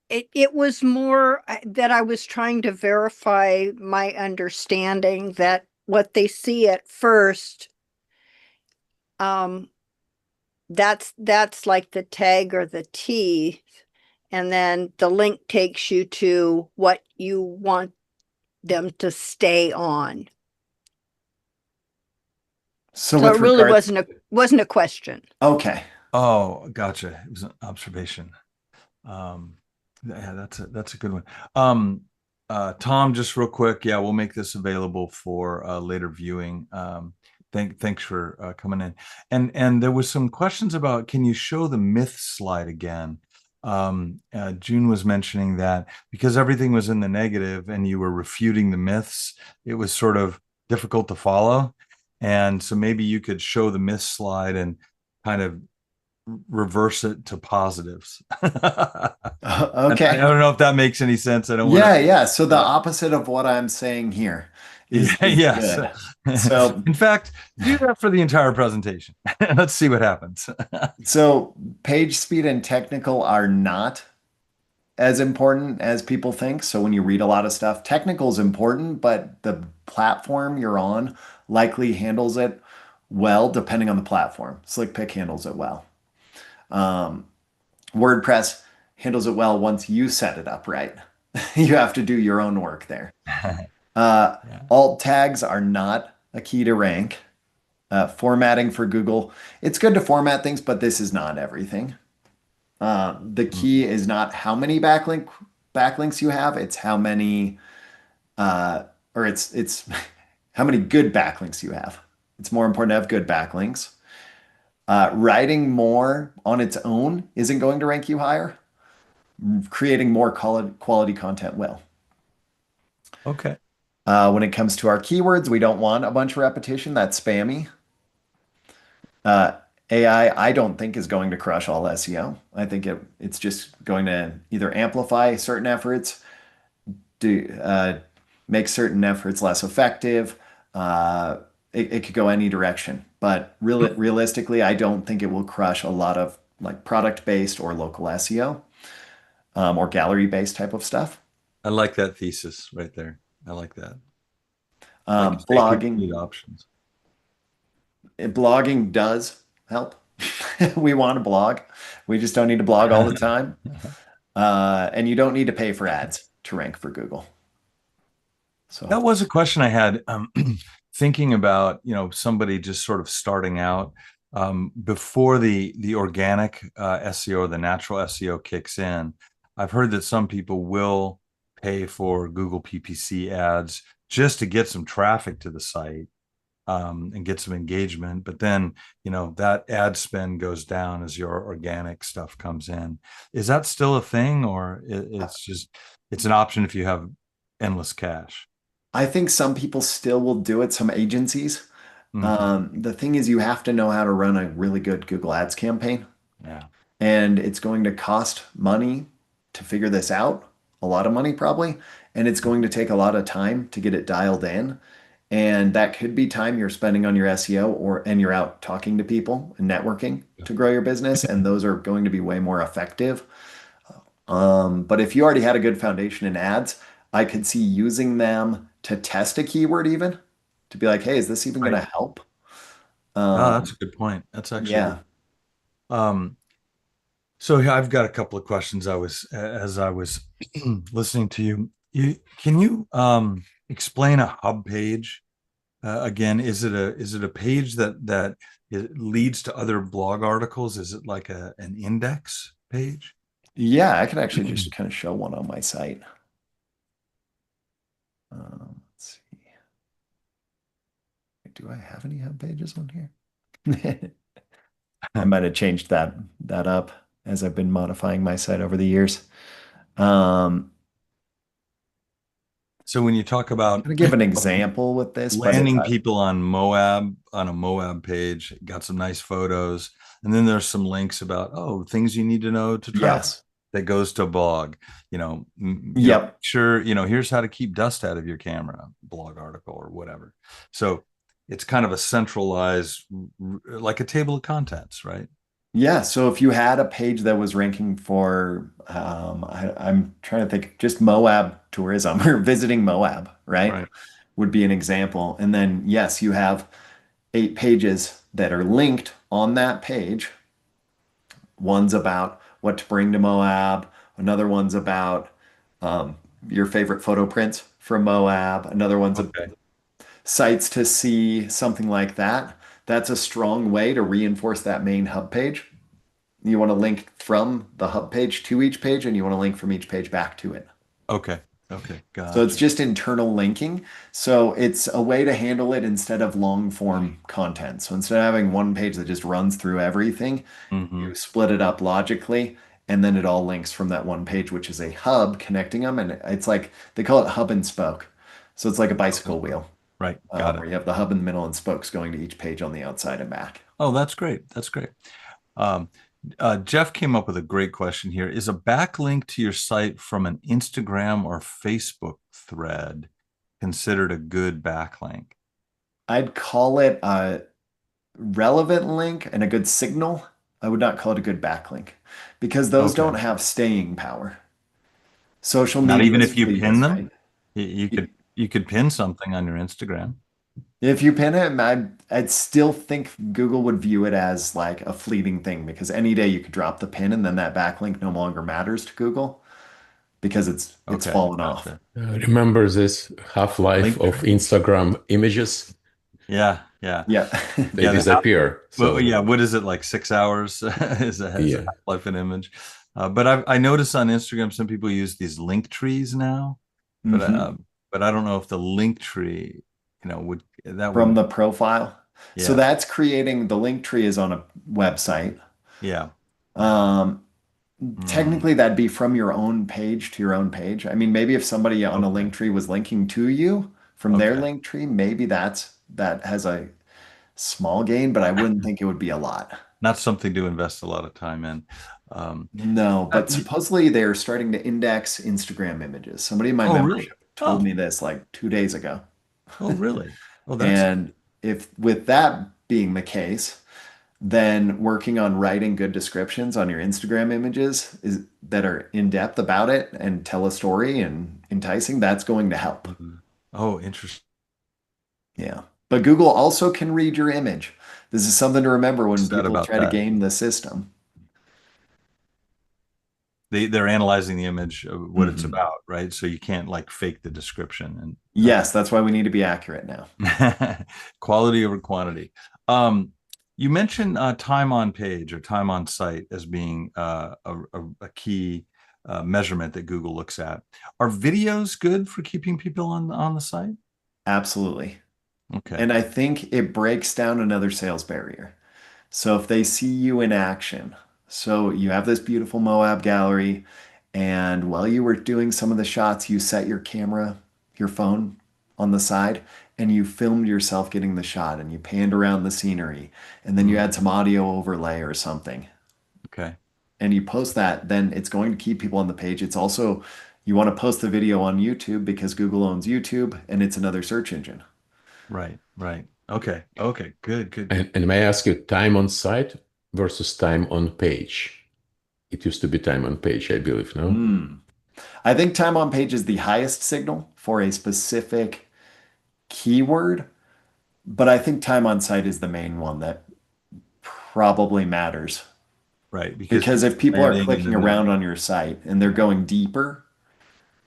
it was more that I was trying to verify my understanding that what they see at first, um, that's like the tag or the T, and then the link takes you to what you want them to stay on. So So it with really regards, wasn't a question. okay. oh, gotcha. It was an observation. Um, yeah, that's a good one. Tom, just real quick, yeah, we'll make this available for later viewing. Thanks for coming in. And there was some questions about, can you show the myth slide again? June was mentioning that because everything was in the negative and you were refuting the myths, it was sort of difficult to follow. And so maybe you could show the myth slide and kind of reverse it to positives. I Okay. don't know if that makes any sense. I don't want Yeah, yeah. So the to. opposite of what I'm saying here Yeah, is yes. good. So In fact, do that for the entire presentation. Let's see what happens. so page speed and technical are not as important as people think. So when you read a lot of stuff, technical is important, but the platform you're on likely handles it well, depending on the platform. SlickPick handles it well. Um, WordPress handles it well once you set it up right. You have to do your own work there. Uh, Yeah. alt tags are not a key to rank. Formatting for Google, it's good to format things, but this is not everything. The Mm, key is not how many backlink. backlinks you have, it's how many or it's how many good backlinks you have. It's more important to have good backlinks. Writing more on its own isn't going to rank you higher. Creating more quality content will. Okay. When it comes to our keywords, we don't want a bunch of repetition. That's spammy. Uh, AI, I don't think is going to crush all SEO. I think it's just going to either amplify certain efforts, do make certain efforts less effective. It could go any direction, but realistically, I don't think it will crush a lot of like product-based or local SEO or gallery-based type of stuff. I like that thesis right there. I like that. Like you say, people Blogging, need options. blogging does help. We want to blog. We just don't need to blog all the time. And you don't need to pay for ads to rank for Google. So That was a question I had, thinking about, somebody just sort of starting out, before the organic SEO or the natural SEO kicks in. I've heard that some people will pay for Google PPC ads just to get some traffic to the site, and get some engagement. But then, that ad spend goes down as your organic stuff comes in. Is that still a thing, or it's an option if you have endless cash? I think some people still will do it, some agencies. Hmm. The thing is, you have to know how to run a really good Google Ads campaign, Yeah. and it's going to cost money to figure this out, a lot of money probably, and it's going to take a lot of time to get it dialed in. And that could be time you're spending on your SEO and you're out talking to people and networking to grow your business, and those are going to be way more effective. But if you already had a good foundation in ads, I could see using them to test a keyword even to be like, hey, is this even going Right. to help? Oh, that's a Um, good point. That's actually a good. yeah. Um, so here I've got a couple of questions. As I was listening to you. Can you explain a hub page again? Is it a page that it leads to other blog articles? Is it like an index page? Yeah, I could actually just kind of show one on my site. Let's see. Do I have any hub pages on here? I might have changed that up as I've been modifying my site over the years. Um, So when you talk about I'm gonna give an example with this, but landing people on Moab, on a Moab page, got some nice photos, and then there's some links about, things you need to know to travel, yes. that goes to blog. Yep. Sure, here's how to keep dust out of your camera, blog article or whatever. So it's kind of a centralized, like a table of contents, right? Yeah, so if you had a page that was ranking for, I'm trying to think, just Moab tourism or visiting Moab, right? Right. Would be an example. And then, yes, you have 8 pages that are linked on that page. One's about what to bring to Moab, another one's about um, your favorite photo prints from Moab, another one's Okay. sites to see, something like that. That's a strong way to reinforce that main hub page. You want to link from the hub page to each page, and you want to link from each page back to it. Okay. Okay. So it's Gotcha. just internal linking. So it's a way to handle it instead of long form content. So instead of having one page that just runs through everything, Hmm. you split it up logically, and then it all links from that one page, which is a hub connecting them. And it's like they call it hub and spoke. So it's like a bicycle wheel, Right. Got it. where you have the hub in the middle and spokes going to each page on the outside and back. Oh, that's great. That's great. Um, Jeff came up with a great question here. Is a backlink to your site from an Instagram or Facebook thread considered a good backlink? I'd call it a relevant link and a good signal. I would not call it a good backlink because those Okay. don't have staying power. Social Not media even is if you pin fleeting, them? right? You could pin something on your Instagram. If you pin it, I'd still think Google would view it as like a fleeting thing because any day you could drop the pin and then that backlink no longer matters to Google because it's Okay. fallen off. Gotcha. Remember this half-life Link of tree. Instagram images? Yeah. Yeah. Yeah. They Yeah. disappear. Well, So yeah. What is it, like 6 hours? Is a yeah, half-life an image? But I noticed on Instagram some people use these link trees now, but Hmm. but I don't know if the link tree, would that From would the profile. So yeah that's creating the link tree is on a website. yeah yeah. Um, Mm, Technically, that'd be from your own page to your own page. I mean, maybe if somebody on a okay link tree was linking to you from their okay. link tree, maybe that has a small gain, but I wouldn't think it would be a lot. Not something to invest a lot of time in. Um, No, but y- supposedly they're starting to index Instagram images. Somebody in my oh really? membership told Oh me this like 2 days ago. oh really? Oh that's And if with that being the case, then working on writing good descriptions on your Instagram images is that are in depth about it and tell a story and enticing, that's going to help. mhm. Oh interesting. Yeah. But Google also can read your image. This is something to remember when Said people about try to that. game the system. They're analyzing the image of what it's Hmm. about, right? So you can't like fake the description and Yes, that's why we need to be accurate now. quality over quantity. Um, you mentioned time on page or time on site as being a key measurement that Google looks at. Are videos good for keeping people on the site? Absolutely. Okay. And I think it breaks down another sales barrier. So if they see you in action, so you have this beautiful Moab gallery, and while you were doing some of the shots, you set your camera, your phone on the side, and you filmed yourself getting the shot and you panned around the scenery, and then you Mm, add some audio overlay or something, okay. and you post that, then it's going to keep people on the page. It's also, you want to post the video on YouTube because Google owns YouTube and it's another search engine. Right. Right. Okay. Okay. Good. Good. Good. And may I ask you time on site versus time on page? It used to be time on page, I believe, no? Hmm. I think time on page is the highest signal for a specific keyword, but I think time on site is the main one that probably matters. Right. Because Because people if people are are landing and clicking then they're around on your site and they're going deeper,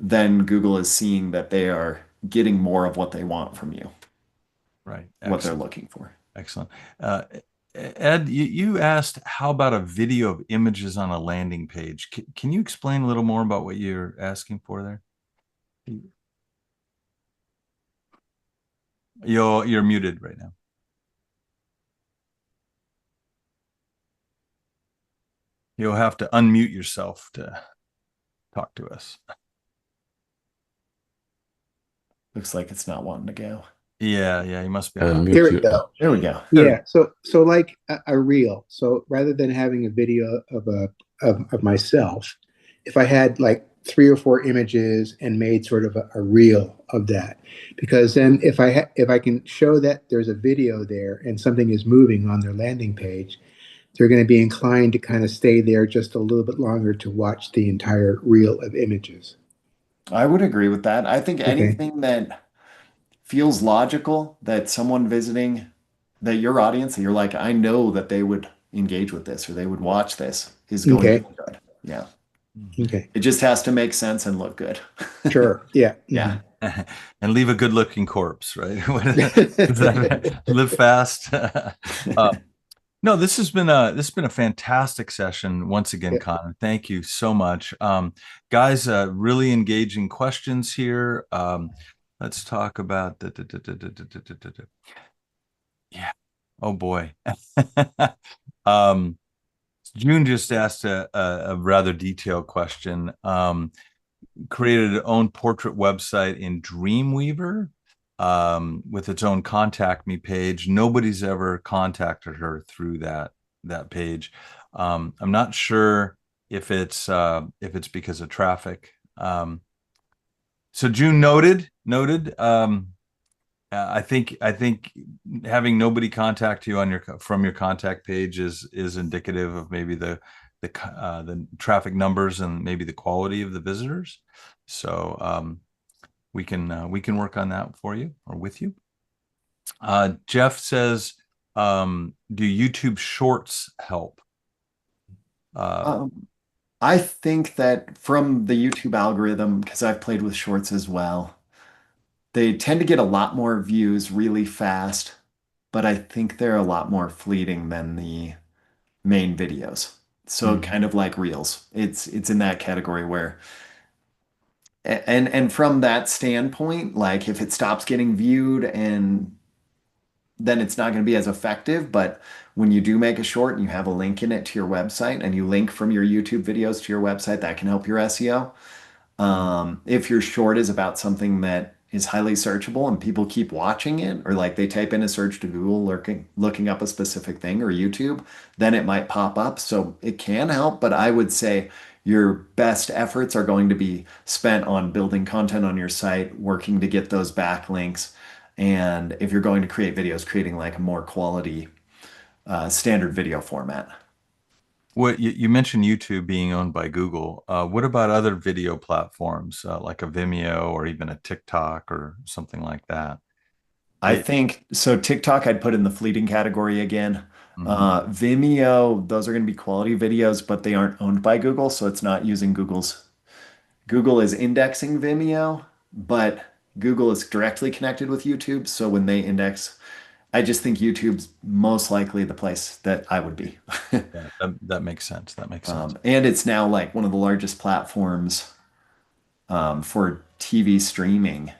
then Google is seeing that they are getting more of what they want from you, right. what they're Excellent. looking for. Excellent. Ed, you asked how about a video of images on a landing page? Can you explain a little more about what you're asking for there? You're muted right now. You'll have to unmute yourself to talk to us. Looks like it's not wanting to go. Yeah, yeah, you must be on a. And There mute we you. go. There we go. There we Yeah. So like a reel. So rather than having a video of myself, if I had like 3 or 4 images and made sort of a reel of that, because then if I can show that there's a video there and something is moving on their landing page, they're going to be inclined to kind of stay there just a little bit longer to watch the entire reel of images. I would agree with that. I think Okay. anything that feels logical that someone visiting that your audience that you're like, I know that they would engage with this or they would watch this is going to Okay. be good. Yeah. Okay. It just has to make sense and look good. Sure. Yeah. Yeah. and leave a good-looking corpse, right? Does that live fast? No, this has been a fantastic session once again, Yeah. Connor. Thank you so much, guys. Really engaging questions here. Let's talk about yeah. Oh boy. um, June just asked a rather detailed question. Created its own portrait website in Dreamweaver with its own contact me page. Nobody's ever contacted her through that page. I'm not sure if it's because of traffic. So June noted. I think having nobody contact you on your from your contact page is indicative of maybe the traffic numbers and maybe the quality of the visitors. So we can work on that for you or with you. Jeff says, do YouTube Shorts help? Uh, Um, I think that from the YouTube algorithm, because I've played with shorts as well, they tend to get a lot more views really fast, but I think they're a lot more fleeting than the main videos. So kind of like Reels. It's in that category where and from that standpoint, like if it stops getting viewed and then it's not going to be as effective. But when you do make a short and you have a link in it to your website and you link from your YouTube videos to your website, that can help your SEO. If your short is about something that is highly searchable and people keep watching it, or like they type in a search to Google looking up a specific thing or YouTube, then it might pop up. So it can help, but I would say your best efforts are going to be spent on building content on your site, working to get those backlinks. And if you're going to create videos, creating like a more quality standard video format. What you mentioned YouTube being owned by Google. What about other video platforms like a Vimeo or even a TikTok or something like that? I think so. TikTok, I'd put in the fleeting category again. Mhm. Vimeo, those are going to be quality videos, but they aren't owned by Google, so it's not using Google's. Google is indexing Vimeo, but Google is directly connected with YouTube. So when they index, I just think YouTube's most likely the place that I would be. Yeah, that makes sense. That makes sense. And it's now like one of the largest platforms for TV streaming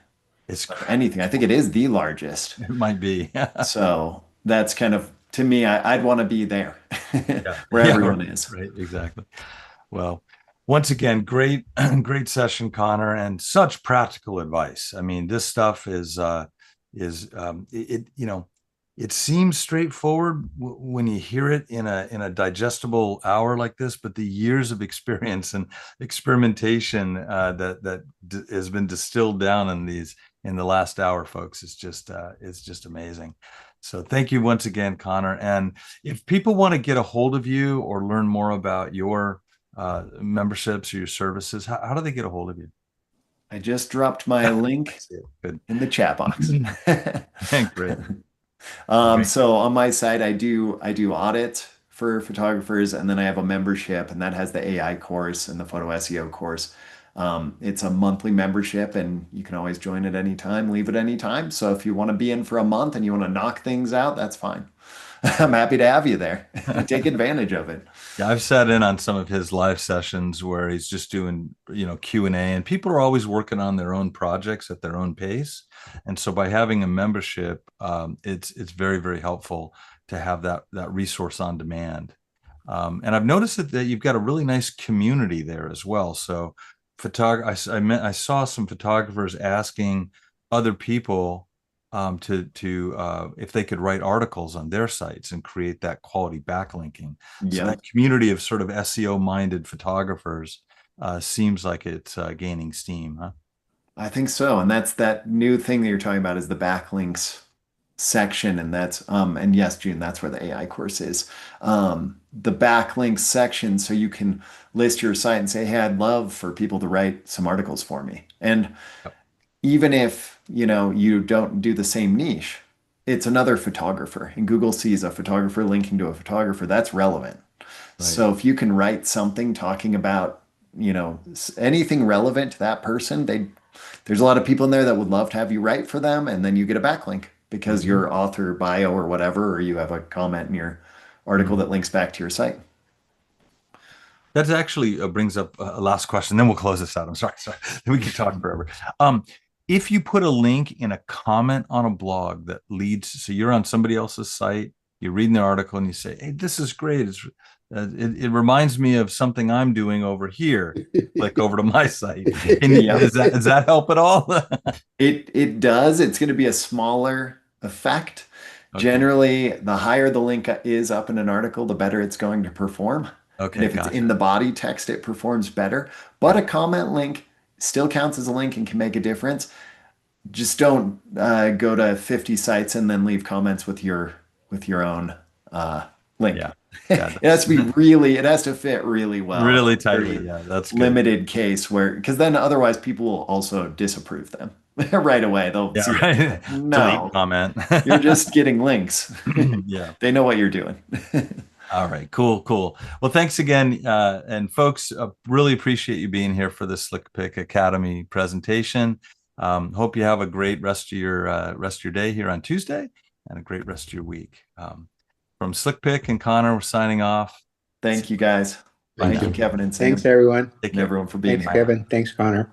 It's of anything. I think it is the largest. it might be. So that's kind of, to me, I'd want to be there Yeah, where yeah, everyone is. right, exactly. Well, once again, great, great session, Connor, and such practical advice. I mean, this stuff is you know, it seems straightforward when you hear it in a digestible hour like this, but the years of experience and experimentation that has been distilled down in the last hour, folks, is just amazing. So thank you once again, Connor. And if people want to get a hold of you or learn more about your memberships or your services, how do they get a hold of you? I just dropped my I link see it. Good. in the chat box. Great. Great. So on my site, I do audits for photographers, and then I have a membership, and that has the AI course and the photo SEO course. It's a monthly membership, and you can always join at any time, leave at any time. So if you want to be in for a month and you want to knock things out, that's fine. I'm happy to have you there. Take advantage of it. Yeah, I've sat in on some of his live sessions where he's just doing, Q&A, and people are always working on their own projects at their own pace. And so by having a membership, it's very, very helpful to have that resource on demand. And I've noticed that you've got a really nice community there as well. So I saw some photographers asking other people to if they could write articles on their sites and create that quality backlinking. So Yep. that community of sort of SEO minded photographers seems like it's gaining steam, huh? I think so. And that's that new thing that you're talking about is the backlinks section. And and yes, June, that's where the AI course is. The backlinks section, so you can list your site and say, hey, I'd love for people to write some articles for me. And Yep. even if, you don't do the same niche, it's another photographer. And Google sees a photographer linking to a photographer, that's relevant. Right. So if you can write something talking about, anything relevant to that person, there's a lot of people in there that would love to have you write for them, and then you get a backlink because Mhm. your author bio or whatever, or you have a comment in your article Mhm. that links back to your site. That actually brings up a last question. Then we'll close this out. I'm sorry. We can talk forever. Um, if you put a link in a comment on a blog that leads, so you're on somebody else's site, you're reading the article, and you say, "Hey, this is great. It reminds me of something I'm doing over here." Click over to my site. Yep. Does that help at all? It does. It's going to be a smaller effect. Okay. Generally, the higher the link is up in an article, the better it's going to perform. And Okay. if it's in Gotcha. the body text, it performs better. But a comment link still counts as a link and can make a difference. Just don't go to 50 sites and then leave comments with your own link. Yeah. It Yeah. has to be really, it has to fit really well. Really Very tightly. Yeah. That's good. limited case where, because then otherwise people will also disapprove them right away. They'll Yeah. see it. Right. Like, Delete no, comment. you're just getting links. Yeah. They know what you're doing. All right, cool. Well, thanks again. And folks, really appreciate you being here for the Slick Pick Academy presentation. Hope you have a great rest of your day here on Tuesday and a great rest of your week. From Slick Pick and Connor, we're signing off. Thank you, guys. Thank Thank you, you. Kevin and Sam, Thanks, everyone. Take and care. everyone for being Thanks, here. Kevin. Thanks, Connor.